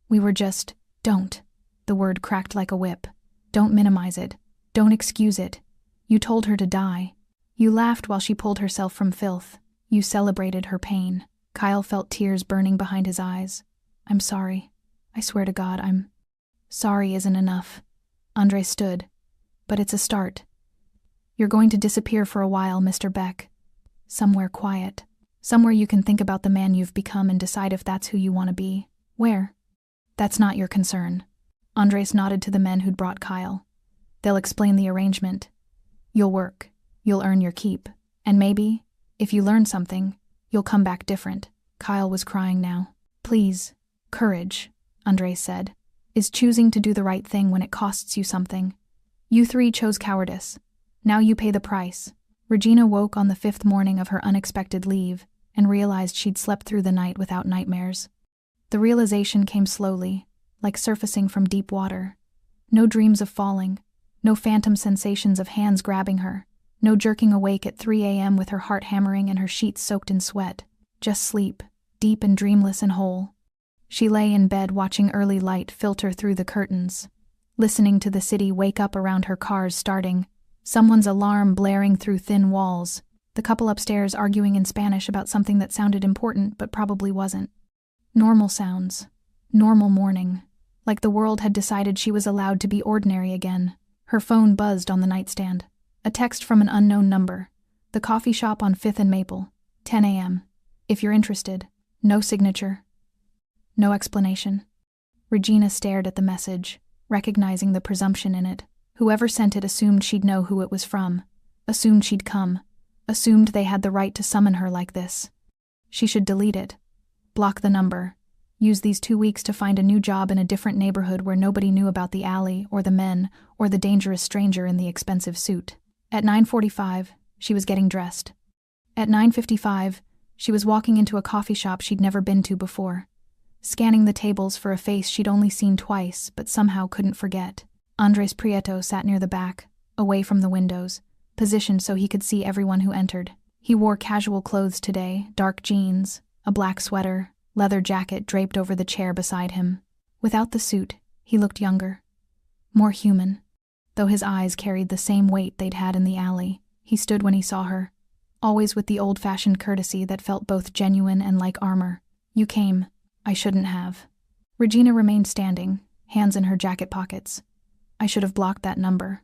We were just, don't." The word cracked like a whip. "Don't minimize it. Don't excuse it. You told her to die. You laughed while she pulled herself from filth. You celebrated her pain." Kyle felt tears burning behind his eyes. "I'm sorry. I swear to God, I'm..." "Sorry isn't enough." Andre stood. "But it's a start. You're going to disappear for a while, Mr. Beck. Somewhere quiet. Somewhere you can think about the man you've become and decide if that's who you want to be. Where?" "That's not your concern." Andres nodded to the men who'd brought Kyle. "They'll explain the arrangement. You'll work. You'll earn your keep. And maybe, if you learn something, you'll come back different." Kyle was crying now. "Please, courage," Andres said, "is choosing to do the right thing when it costs you something. You 3 chose cowardice. Now you pay the price." Regina woke on the 5th morning of her unexpected leave and realized she'd slept through the night without nightmares. The realization came slowly, like surfacing from deep water. No dreams of falling. No phantom sensations of hands grabbing her. No jerking awake at 3 a.m. with her heart hammering and her sheets soaked in sweat. Just sleep, deep and dreamless and whole. She lay in bed watching early light filter through the curtains, listening to the city wake up around her cars starting, someone's alarm blaring through thin walls, the couple upstairs arguing in Spanish about something that sounded important but probably wasn't. Normal sounds. Normal morning. Like the world had decided she was allowed to be ordinary again. Her phone buzzed on the nightstand. A text from an unknown number. The coffee shop on 5th and Maple. 10 a.m. If you're interested. No signature. No explanation. Regina stared at the message, recognizing the presumption in it. Whoever sent it assumed she'd know who it was from. Assumed she'd come. Assumed they had the right to summon her like this. She should delete it. Block the number. Use these 2 weeks to find a new job in a different neighborhood where nobody knew about the alley, or the men, or the dangerous stranger in the expensive suit. At 9:45, she was getting dressed. At 9:55, she was walking into a coffee shop she'd never been to before, scanning the tables for a face she'd only seen twice but somehow couldn't forget. Andres Prieto sat near the back, away from the windows, positioned so he could see everyone who entered. He wore casual clothes today, dark jeans, a black sweater, leather jacket draped over the chair beside him. Without the suit, he looked younger, more human. Though his eyes carried the same weight they'd had in the alley, he stood when he saw her, always with the old-fashioned courtesy that felt both genuine and like armor. You came. I shouldn't have. Regina remained standing, hands in her jacket pockets. I should have blocked that number.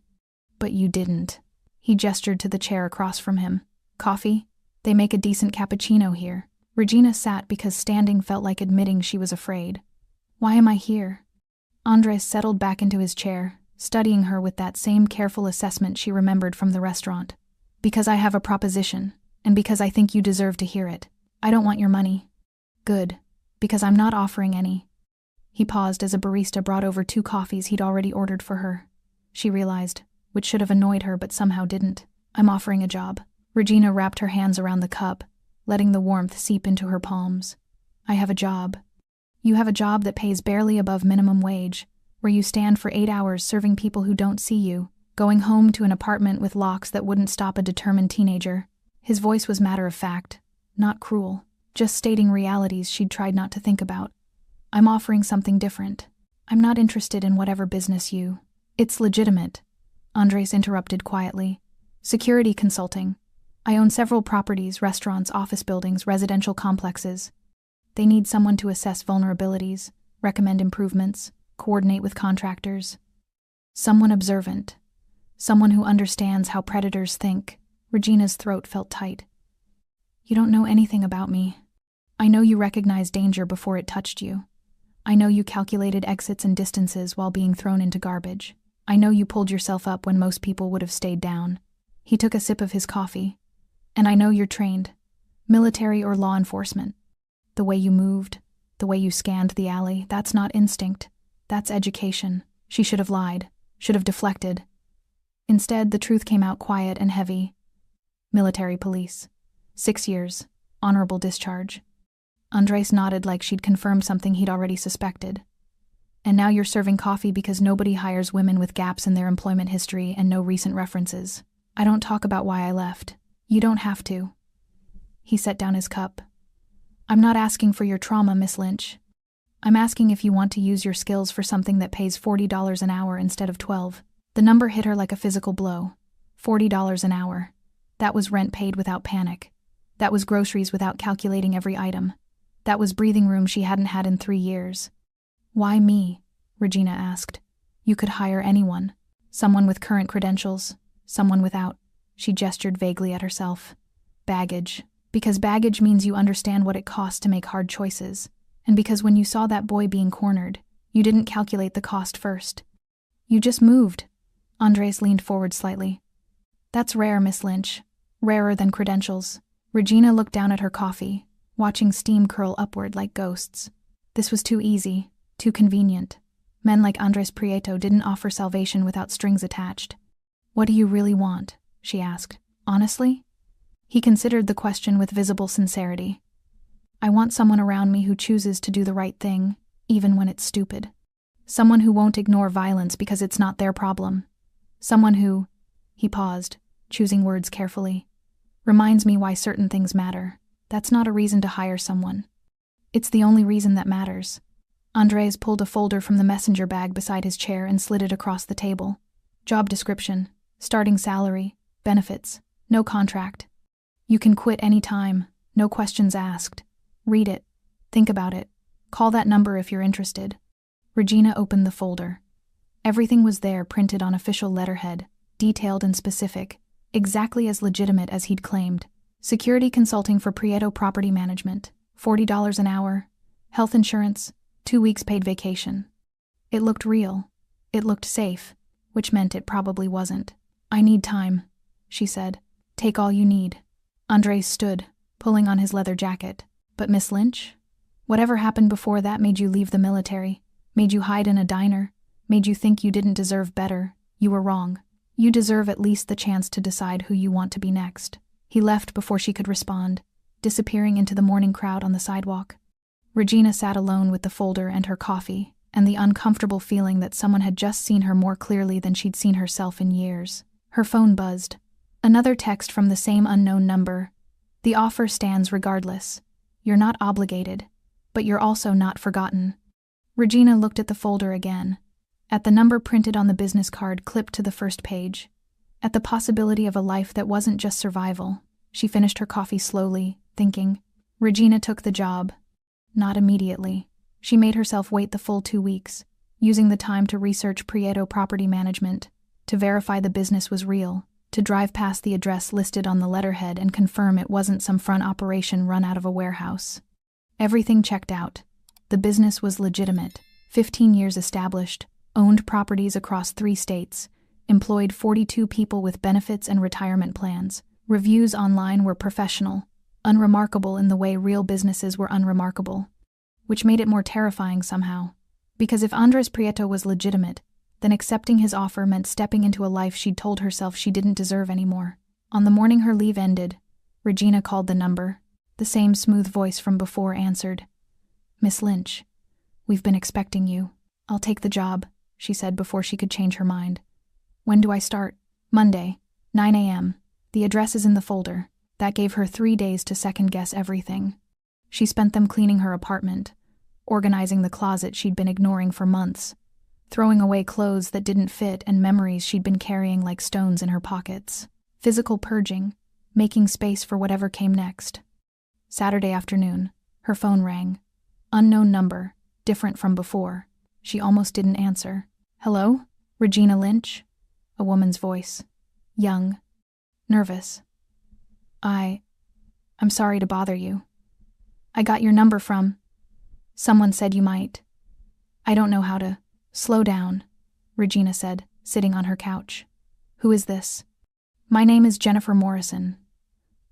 But you didn't. He gestured to the chair across from him. Coffee? They make a decent cappuccino here. Regina sat because standing felt like admitting she was afraid. Why am I here? Andres settled back into his chair, studying her with that same careful assessment she remembered from the restaurant. Because I have a proposition, and because I think you deserve to hear it. I don't want your money. Good. Because I'm not offering any. He paused as a barista brought over 2 coffees he'd already ordered for her. She realized, which should have annoyed her but somehow didn't. I'm offering a job. Regina wrapped her hands around the cup, letting the warmth seep into her palms. I have a job. You have a job that pays barely above minimum wage, where you stand for 8 hours serving people who don't see you, going home to an apartment with locks that wouldn't stop a determined teenager. His voice was matter-of-fact, not cruel, just stating realities she'd tried not to think about. I'm offering something different. I'm not interested in whatever business you... It's legitimate, Andres interrupted quietly. Security consulting. I own several properties, restaurants, office buildings, residential complexes. They need someone to assess vulnerabilities, recommend improvements, coordinate with contractors. Someone observant. Someone who understands how predators think. Regina's throat felt tight. You don't know anything about me. I know you recognized danger before it touched you. I know you calculated exits and distances while being thrown into garbage. I know you pulled yourself up when most people would have stayed down. He took a sip of his coffee. And I know you're trained. Military or law enforcement. The way you moved, the way you scanned the alley, that's not instinct. That's education. She should have lied, should have deflected. Instead, the truth came out quiet and heavy. Military police. 6 years. Honorable discharge. Andres nodded like she'd confirmed something he'd already suspected. And now you're serving coffee because nobody hires women with gaps in their employment history and no recent references. I don't talk about why I left. You don't have to. He set down his cup. I'm not asking for your trauma, Miss Lynch. I'm asking if you want to use your skills for something that pays $40 an hour instead of $12. The number hit her like a physical blow. $40 an hour. That was rent paid without panic. That was groceries without calculating every item. That was breathing room she hadn't had in 3 years. Why me? Regina asked. You could hire anyone. Someone with current credentials. Someone without. She gestured vaguely at herself. Baggage. Because baggage means you understand what it costs to make hard choices. And because when you saw that boy being cornered, you didn't calculate the cost first. You just moved. Andres leaned forward slightly. That's rare, Miss Lynch. Rarer than credentials. Regina looked down at her coffee, watching steam curl upward like ghosts. This was too easy, too convenient. Men like Andres Prieto didn't offer salvation without strings attached. What do you really want? She asked. Honestly? He considered the question with visible sincerity. I want someone around me who chooses to do the right thing, even when it's stupid. Someone who won't ignore violence because it's not their problem. Someone who, he paused, choosing words carefully, reminds me why certain things matter. That's not a reason to hire someone. It's the only reason that matters. Andres pulled a folder from the messenger bag beside his chair and slid it across the table. Job description, starting salary, benefits, no contract. You can quit any time, no questions asked. Read it. Think about it. Call that number if you're interested. Regina opened the folder. Everything was there, printed on official letterhead, detailed and specific, exactly as legitimate as he'd claimed. Security consulting for Prieto Property Management, $40 an hour, health insurance, 2 weeks paid vacation. It looked real. It looked safe, which meant it probably wasn't. I need time, she said. Take all you need. Andres stood, pulling on his leather jacket. But Miss Lynch? Whatever happened before that made you leave the military, made you hide in a diner, made you think you didn't deserve better. You were wrong. You deserve at least the chance to decide who you want to be next. He left before she could respond, disappearing into the morning crowd on the sidewalk. Regina sat alone with the folder and her coffee, and the uncomfortable feeling that someone had just seen her more clearly than she'd seen herself in years. Her phone buzzed. Another text from the same unknown number. The offer stands regardless. You're not obligated, but you're also not forgotten. Regina looked at the folder again, at the number printed on the business card clipped to the first page, at the possibility of a life that wasn't just survival. She finished her coffee slowly, thinking. Regina took the job. Not immediately. She made herself wait the full 2 weeks, using the time to research Prieto Property Management, to verify the business was real, to drive past the address listed on the letterhead and confirm it wasn't some front operation run out of a warehouse. Everything checked out. The business was legitimate, 15 years established, owned properties across 3 states, employed 42 people with benefits and retirement plans. Reviews online were professional, unremarkable in the way real businesses were unremarkable, which made it more terrifying somehow. Because if Andres Prieto was legitimate, then accepting his offer meant stepping into a life she'd told herself she didn't deserve anymore. On the morning her leave ended, Regina called the number. The same smooth voice from before answered. Miss Lynch, we've been expecting you. I'll take the job, she said before she could change her mind. When do I start? Monday, 9 a.m. The address is in the folder. That gave her 3 days to second-guess everything. She spent them cleaning her apartment, organizing the closet she'd been ignoring for months, throwing away clothes that didn't fit and memories she'd been carrying like stones in her pockets. Physical purging, making space for whatever came next. Saturday afternoon, her phone rang. Unknown number, different from before. She almost didn't answer. Hello? Regina Lynch? A woman's voice. Young. Nervous. I'm sorry to bother you. I got your number from... Someone said you might. I don't know how to... Slow down, Regina said, sitting on her couch. Who is this? My name is Jennifer Morrison.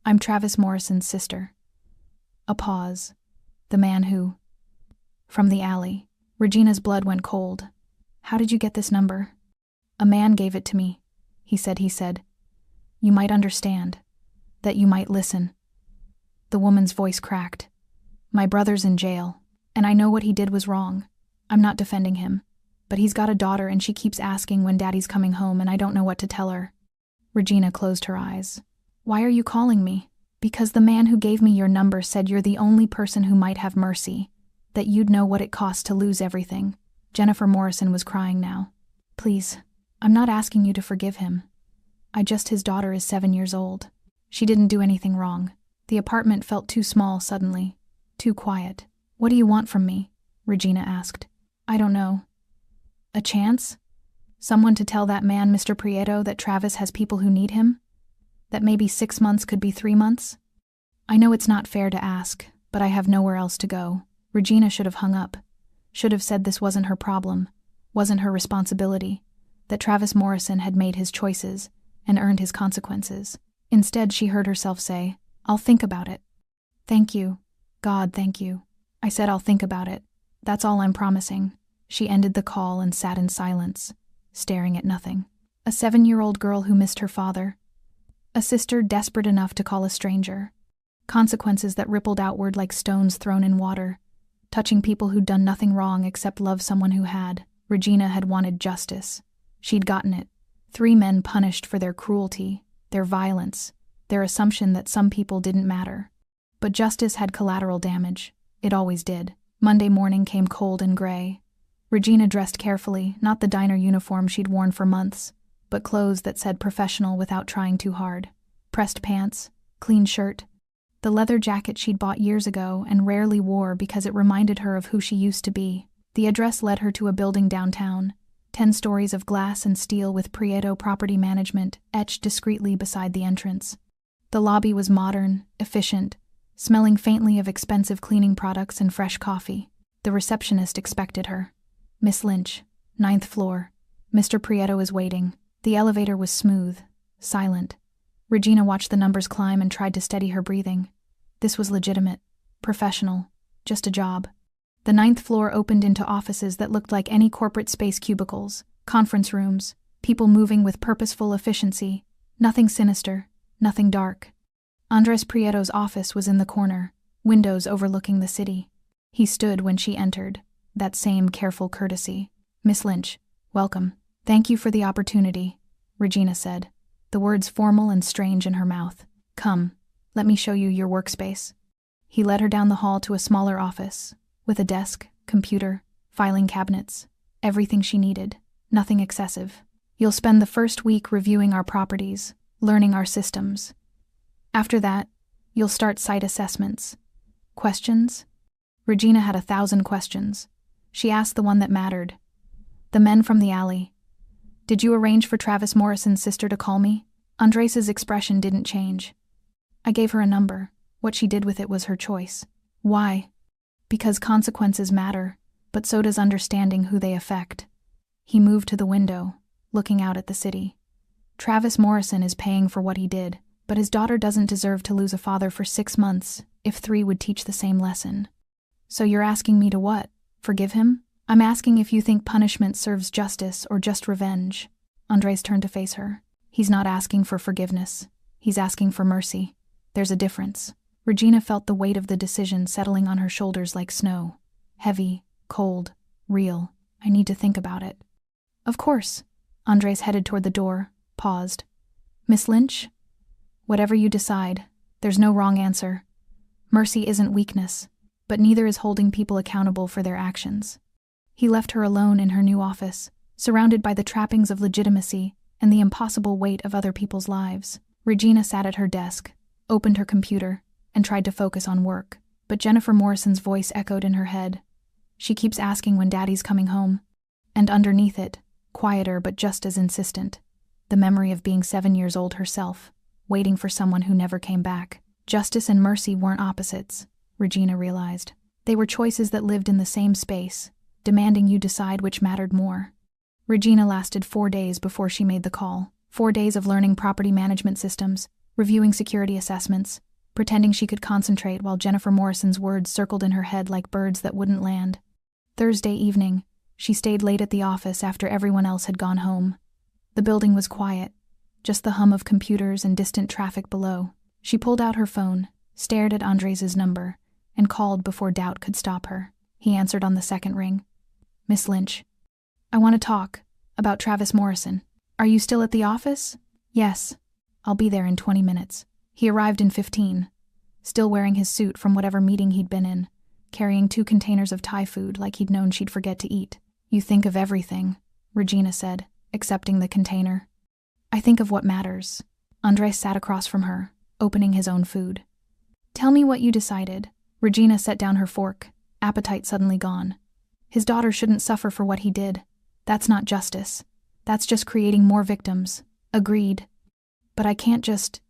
I'm Travis Morrison's sister. A pause. The man who... From the alley. Regina's blood went cold. How did you get this number? A man gave it to me. He said. You might understand. That you might listen. The woman's voice cracked. My brother's in jail, and I know what he did was wrong. I'm not defending him. But he's got a daughter and she keeps asking when Daddy's coming home and I don't know what to tell her. Regina closed her eyes. Why are you calling me? Because the man who gave me your number said you're the only person who might have mercy, that you'd know what it costs to lose everything. Jennifer Morrison was crying now. Please, I'm not asking you to forgive him. His daughter is 7 years old. She didn't do anything wrong. The apartment felt too small suddenly, too quiet. What do you want from me? Regina asked. I don't know. A chance? Someone to tell that man, Mr. Prieto, that Travis has people who need him? That maybe 6 months could be 3 months? I know it's not fair to ask, but I have nowhere else to go. Regina should have hung up. Should have said this wasn't her problem, wasn't her responsibility, that Travis Morrison had made his choices and earned his consequences. Instead, she heard herself say, I'll think about it. Thank you. God, thank you. I said I'll think about it. That's all I'm promising. She ended the call and sat in silence, staring at nothing. A 7-year-old girl who missed her father. A sister desperate enough to call a stranger. Consequences that rippled outward like stones thrown in water, touching people who'd done nothing wrong except love someone who had. Regina had wanted justice. She'd gotten it. 3 men punished for their cruelty, their violence, their assumption that some people didn't matter. But justice had collateral damage. It always did. Monday morning came cold and gray. Regina dressed carefully, not the diner uniform she'd worn for months, but clothes that said professional without trying too hard. Pressed pants, clean shirt, the leather jacket she'd bought years ago and rarely wore because it reminded her of who she used to be. The address led her to a building downtown, 10 stories of glass and steel with Prieto Property Management etched discreetly beside the entrance. The lobby was modern, efficient, smelling faintly of expensive cleaning products and fresh coffee. The receptionist expected her. "Miss Lynch, 9th floor. Mr. Prieto is waiting." The elevator was smooth, silent. Regina watched the numbers climb and tried to steady her breathing. This was legitimate, professional, just a job. The 9th floor opened into offices that looked like any corporate space: cubicles, conference rooms, people moving with purposeful efficiency. Nothing sinister, nothing dark. Andres Prieto's office was in the corner, windows overlooking the city. He stood when she entered, that same careful courtesy. "Miss Lynch, welcome. Thank you for the opportunity," Regina said, the words formal and strange in her mouth. "Come, let me show you your workspace." He led her down the hall to a smaller office, with a desk, computer, filing cabinets, everything she needed, nothing excessive. "You'll spend the first week reviewing our properties, learning our systems. After that, you'll start site assessments. Questions?" Regina had 1,000 questions. She asked the one that mattered. "The men from the alley. Did you arrange for Travis Morrison's sister to call me?" Andres's expression didn't change. "I gave her a number. What she did with it was her choice." "Why?" "Because consequences matter, but so does understanding who they affect." He moved to the window, looking out at the city. "Travis Morrison is paying for what he did, but his daughter doesn't deserve to lose a father for 6 months if 3 would teach the same lesson." "So you're asking me to what? Forgive him?" "I'm asking if you think punishment serves justice or just revenge." Andres turned to face her. "He's not asking for forgiveness. He's asking for mercy. There's a difference." Regina felt the weight of the decision settling on her shoulders like snow. Heavy, cold, real. "I need to think about it." "Of course." Andres headed toward the door, paused. "Miss Lynch? Whatever you decide, there's no wrong answer. Mercy isn't weakness, but neither is holding people accountable for their actions." He left her alone in her new office, surrounded by the trappings of legitimacy and the impossible weight of other people's lives. Regina sat at her desk, opened her computer, and tried to focus on work. But Jennifer Morrison's voice echoed in her head. "She keeps asking when Daddy's coming home." And underneath it, quieter but just as insistent, the memory of being 7 years old herself, waiting for someone who never came back. Justice and mercy weren't opposites, Regina realized. They were choices that lived in the same space, demanding you decide which mattered more. Regina lasted 4 days before she made the call. 4 days of learning property management systems, reviewing security assessments, pretending she could concentrate while Jennifer Morrison's words circled in her head like birds that wouldn't land. Thursday evening, she stayed late at the office after everyone else had gone home. The building was quiet, just the hum of computers and distant traffic below. She pulled out her phone, stared at Andres's number, and called before doubt could stop her. He answered on the second ring. "Miss Lynch, I want to talk about Travis Morrison. Are you still at the office?" "Yes. I'll be there in 20 minutes. He arrived in 15, still wearing his suit from whatever meeting he'd been in, carrying 2 containers of Thai food like he'd known she'd forget to eat. "You think of everything," Regina said, accepting the container. "I think of what matters." Andres sat across from her, opening his own food. "Tell me what you decided." Regina set down her fork, appetite suddenly gone. "His daughter shouldn't suffer for what he did. That's not justice. That's just creating more victims." "Agreed. But I can't just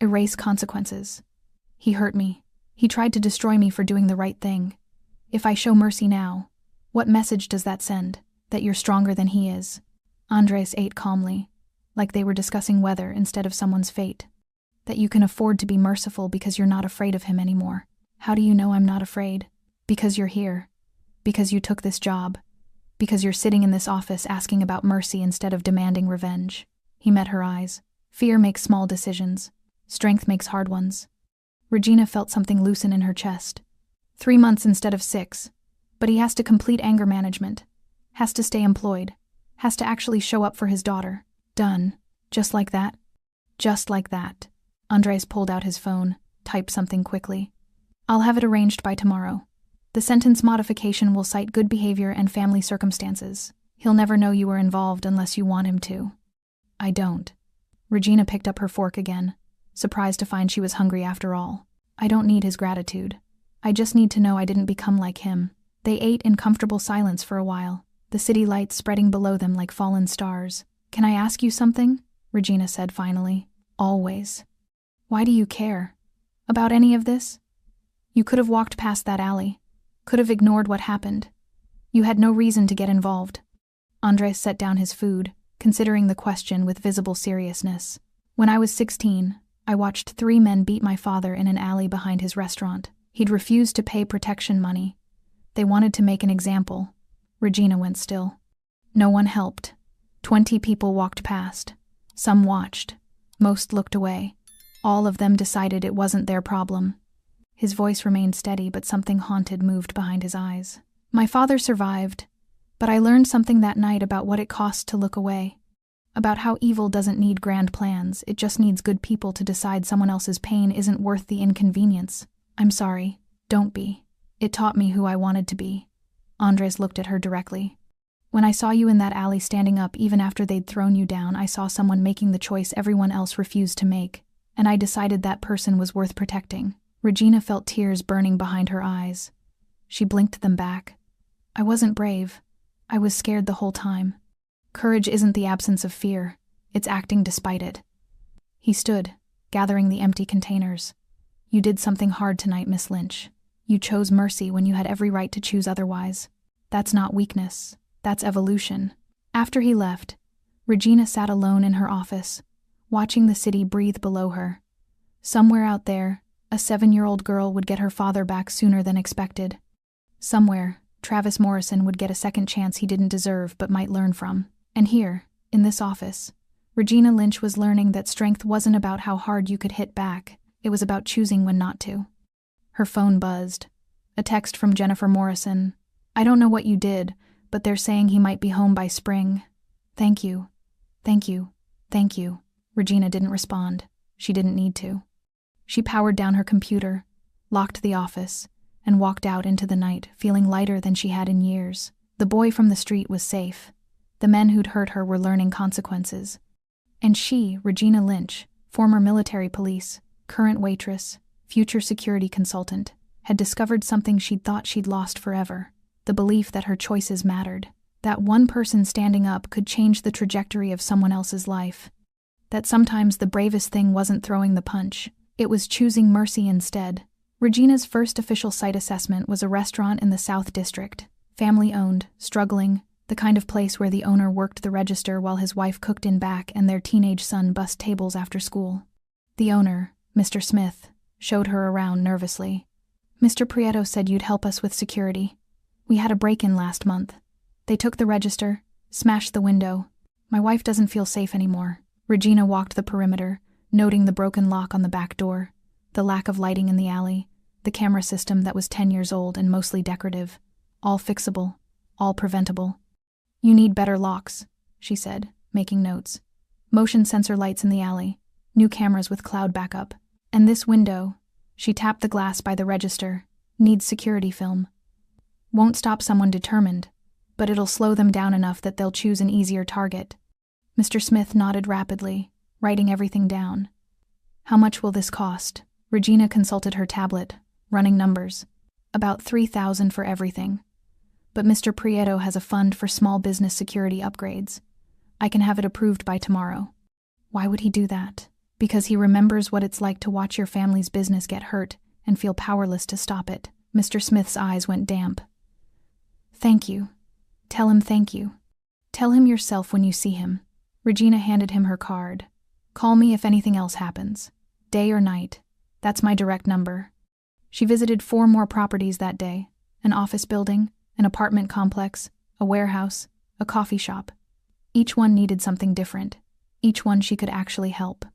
erase consequences. He hurt me. He tried to destroy me for doing the right thing. If I show mercy now, what message does that send? That you're stronger than he is?" Andres ate calmly, like they were discussing weather instead of someone's fate. "That you can afford to be merciful because you're not afraid of him anymore." "How do you know I'm not afraid?" "Because you're here. Because you took this job. Because you're sitting in this office asking about mercy instead of demanding revenge." He met her eyes. "Fear makes small decisions. Strength makes hard ones." Regina felt something loosen in her chest. 3 months instead of 6. But he has to complete anger management. Has to stay employed. Has to actually show up for his daughter. Done. Just like that? Just like that. Andres pulled out his phone, typed something quickly. I'll have it arranged by tomorrow. The sentence modification will cite good behavior and family circumstances. He'll never know you were involved unless you want him to. I don't. Regina picked up her fork again, surprised to find she was hungry after all. I don't need his gratitude. I just need to know I didn't become like him. They ate in comfortable silence for a while, the city lights spreading below them like fallen stars. Can I ask you something? Regina said finally. Always. Why do you care? About any of this? You could have walked past that alley. Could have ignored what happened. You had no reason to get involved. Andres set down his food, considering the question with visible seriousness. When I was 16, I watched 3 men beat my father in an alley behind his restaurant. He'd refused to pay protection money. They wanted to make an example. Regina went still. No one helped. 20 people walked past. Some watched. Most looked away. All of them decided it wasn't their problem. His voice remained steady, but something haunted moved behind his eyes. My father survived, but I learned something that night about what it costs to look away. About how evil doesn't need grand plans, it just needs good people to decide someone else's pain isn't worth the inconvenience. I'm sorry. Don't be. It taught me who I wanted to be. Andres looked at her directly. When I saw you in that alley standing up even after they'd thrown you down, I saw someone making the choice everyone else refused to make, and I decided that person was worth protecting. Regina felt tears burning behind her eyes. She blinked them back. I wasn't brave. I was scared the whole time. Courage isn't the absence of fear. It's acting despite it. He stood, gathering the empty containers. You did something hard tonight, Miss Lynch. You chose mercy when you had every right to choose otherwise. That's not weakness. That's evolution. After he left, Regina sat alone in her office, watching the city breathe below her. Somewhere out there, a 7-year-old girl would get her father back sooner than expected. Somewhere, Travis Morrison would get a second chance he didn't deserve but might learn from. And here, in this office, Regina Lynch was learning that strength wasn't about how hard you could hit back, it was about choosing when not to. Her phone buzzed. A text from Jennifer Morrison. I don't know what you did, but they're saying he might be home by spring. Thank you. Thank you. Thank you. Regina didn't respond. She didn't need to. She powered down her computer, locked the office, and walked out into the night, feeling lighter than she had in years. The boy from the street was safe. The men who'd hurt her were learning consequences. And she, Regina Lynch, former military police, current waitress, future security consultant, had discovered something she'd thought she'd lost forever. The belief that her choices mattered. That one person standing up could change the trajectory of someone else's life. That sometimes the bravest thing wasn't throwing the punch. It was choosing mercy instead. Regina's first official site assessment was a restaurant in the South District. Family-owned, struggling, the kind of place where the owner worked the register while his wife cooked in back and their teenage son bussed tables after school. The owner, Mr. Smith, showed her around nervously. Mr. Prieto said you'd help us with security. We had a break-in last month. They took the register, smashed the window. My wife doesn't feel safe anymore. Regina walked the perimeter, noting the broken lock on the back door, the lack of lighting in the alley, the camera system that was 10 years old and mostly decorative. All fixable, all preventable. You need better locks, she said, making notes. Motion sensor lights in the alley, new cameras with cloud backup. And this window, she tapped the glass by the register, needs security film. Won't stop someone determined, but it'll slow them down enough that they'll choose an easier target. Mr. Smith nodded rapidly, writing everything down. How much will this cost? Regina consulted her tablet, running numbers. About $3,000 for everything. But Mr. Prieto has a fund for small business security upgrades. I can have it approved by tomorrow. Why would he do that? Because he remembers what it's like to watch your family's business get hurt and feel powerless to stop it. Mr. Smith's eyes went damp. Thank you. Tell him thank you. Tell him yourself when you see him. Regina handed him her card. Call me if anything else happens. Day or night. That's my direct number. She visited 4 more properties that day. An office building, an apartment complex, a warehouse, a coffee shop. Each one needed something different. Each one she could actually help.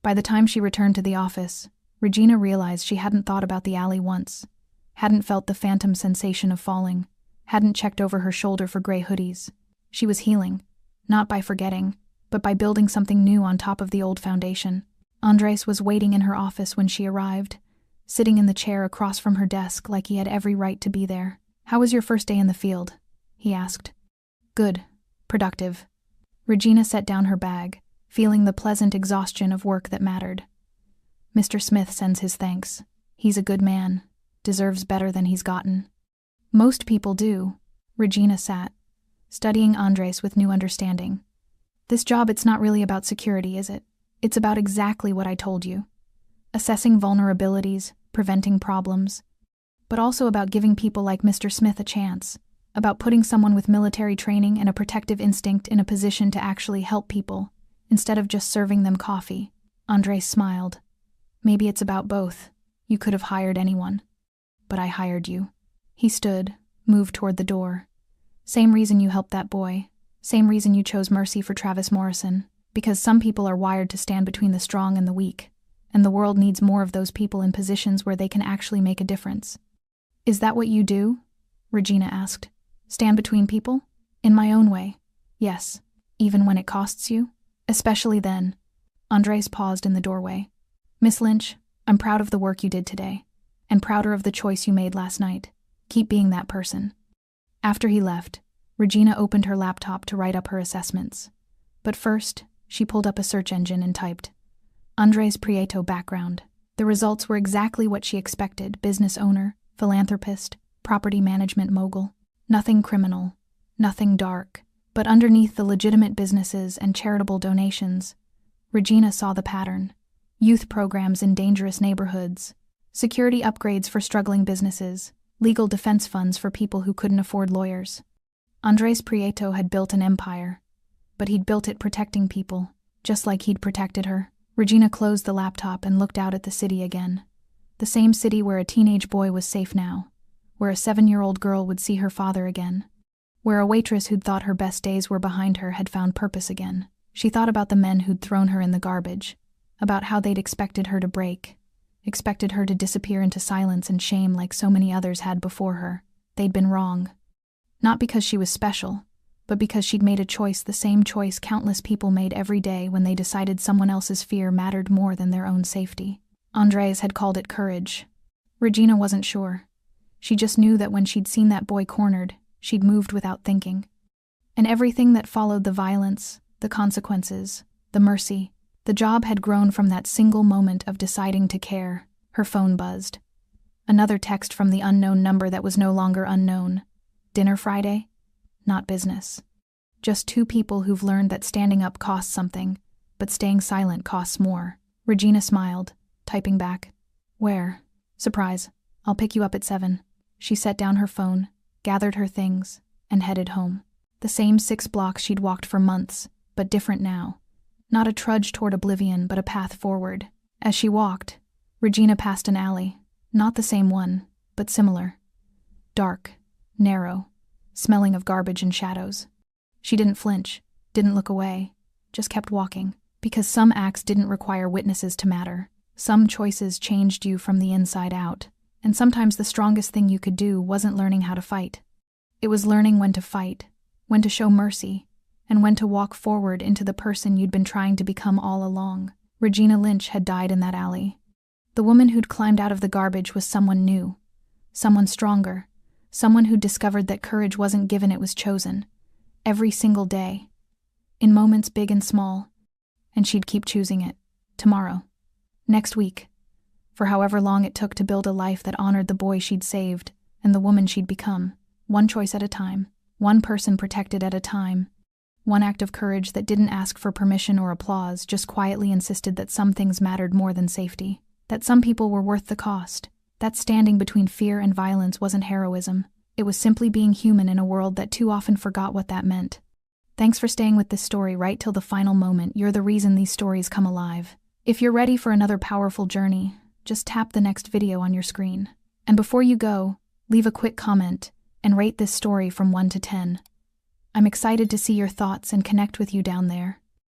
By the time she returned to the office, Regina realized she hadn't thought about the alley once, hadn't felt the phantom sensation of falling, hadn't checked over her shoulder for gray hoodies. She was healing, not by forgetting, but by building something new on top of the old foundation. Andres was waiting in her office when she arrived, sitting in the chair across from her desk like he had every right to be there. "How was your first day in the field?" he asked. "Good. Productive." Regina set down her bag, feeling the pleasant exhaustion of work that mattered. "Mr. Smith sends his thanks. He's a good man, deserves better than he's gotten." "Most people do." Regina sat, studying Andres with new understanding. "This job, it's not really about security, is it? It's about exactly what I told you. Assessing vulnerabilities, preventing problems, but also about giving people like Mr. Smith a chance, about putting someone with military training and a protective instinct in a position to actually help people, instead of just serving them coffee." Andres smiled. "Maybe it's about both. You could have hired anyone. But I hired you." He stood, moved toward the door. "Same reason you helped that boy. Same reason you chose mercy for Travis Morrison. Because some people are wired to stand between the strong and the weak, and the world needs more of those people in positions where they can actually make a difference." "Is that what you do?" Regina asked. "Stand between people?" "In my own way, yes. Even when it costs you? Especially then." Andres paused in the doorway. "Miss Lynch, I'm proud of the work you did today, and prouder of the choice you made last night. Keep being that person." After he left, Regina opened her laptop to write up her assessments. But first, she pulled up a search engine and typed Andres Prieto background. The results were exactly what she expected: business owner, philanthropist, property management mogul. Nothing criminal, nothing dark. But underneath the legitimate businesses and charitable donations, Regina saw the pattern: youth programs in dangerous neighborhoods, security upgrades for struggling businesses, legal defense funds for people who couldn't afford lawyers. Andres Prieto had built an empire, but he'd built it protecting people, just like he'd protected her. Regina closed the laptop and looked out at the city again. The same city where a teenage boy was safe now, where a 7-year-old girl would see her father again, where a waitress who'd thought her best days were behind her had found purpose again. She thought about the men who'd thrown her in the garbage, about how they'd expected her to break, expected her to disappear into silence and shame like so many others had before her. They'd been wrong. Not because she was special, but because she'd made a choice, the same choice countless people made every day when they decided someone else's fear mattered more than their own safety. Andres had called it courage. Regina wasn't sure. She just knew that when she'd seen that boy cornered, she'd moved without thinking. And everything that followed, the violence, the consequences, the mercy, the job had grown from that single moment of deciding to care. Her phone buzzed. Another text from the unknown number that was no longer unknown. "Dinner Friday?" Not business. Just two people who've learned that standing up costs something, but staying silent costs more. Regina smiled, typing back, "Where?" "Surprise. I'll pick you up at 7. She set down her phone, gathered her things, and headed home. The same 6 blocks she'd walked for months, but different now. Not a trudge toward oblivion, but a path forward. As she walked, Regina passed an alley. Not the same one, but similar. Dark, narrow, smelling of garbage and shadows. She didn't flinch, didn't look away, just kept walking. Because some acts didn't require witnesses to matter. Some choices changed you from the inside out. And sometimes the strongest thing you could do wasn't learning how to fight. It was learning when to fight, when to show mercy, and when to walk forward into the person you'd been trying to become all along. Regina Lynch had died in that alley. The woman who'd climbed out of the garbage was someone new, someone stronger, someone who'd discovered that courage wasn't given, it was chosen. Every single day. In moments big and small. And she'd keep choosing it. Tomorrow. Next week. For however long it took to build a life that honored the boy she'd saved and the woman she'd become. One choice at a time. One person protected at a time. One act of courage that didn't ask for permission or applause, just quietly insisted that some things mattered more than safety. That some people were worth the cost. That standing between fear and violence wasn't heroism. It was simply being human in a world that too often forgot what that meant. Thanks for staying with this story right till the final moment. You're the reason these stories come alive. If you're ready for another powerful journey, just tap the next video on your screen. And before you go, leave a quick comment and rate this story from 1 to 10. I'm excited to see your thoughts and connect with you down there.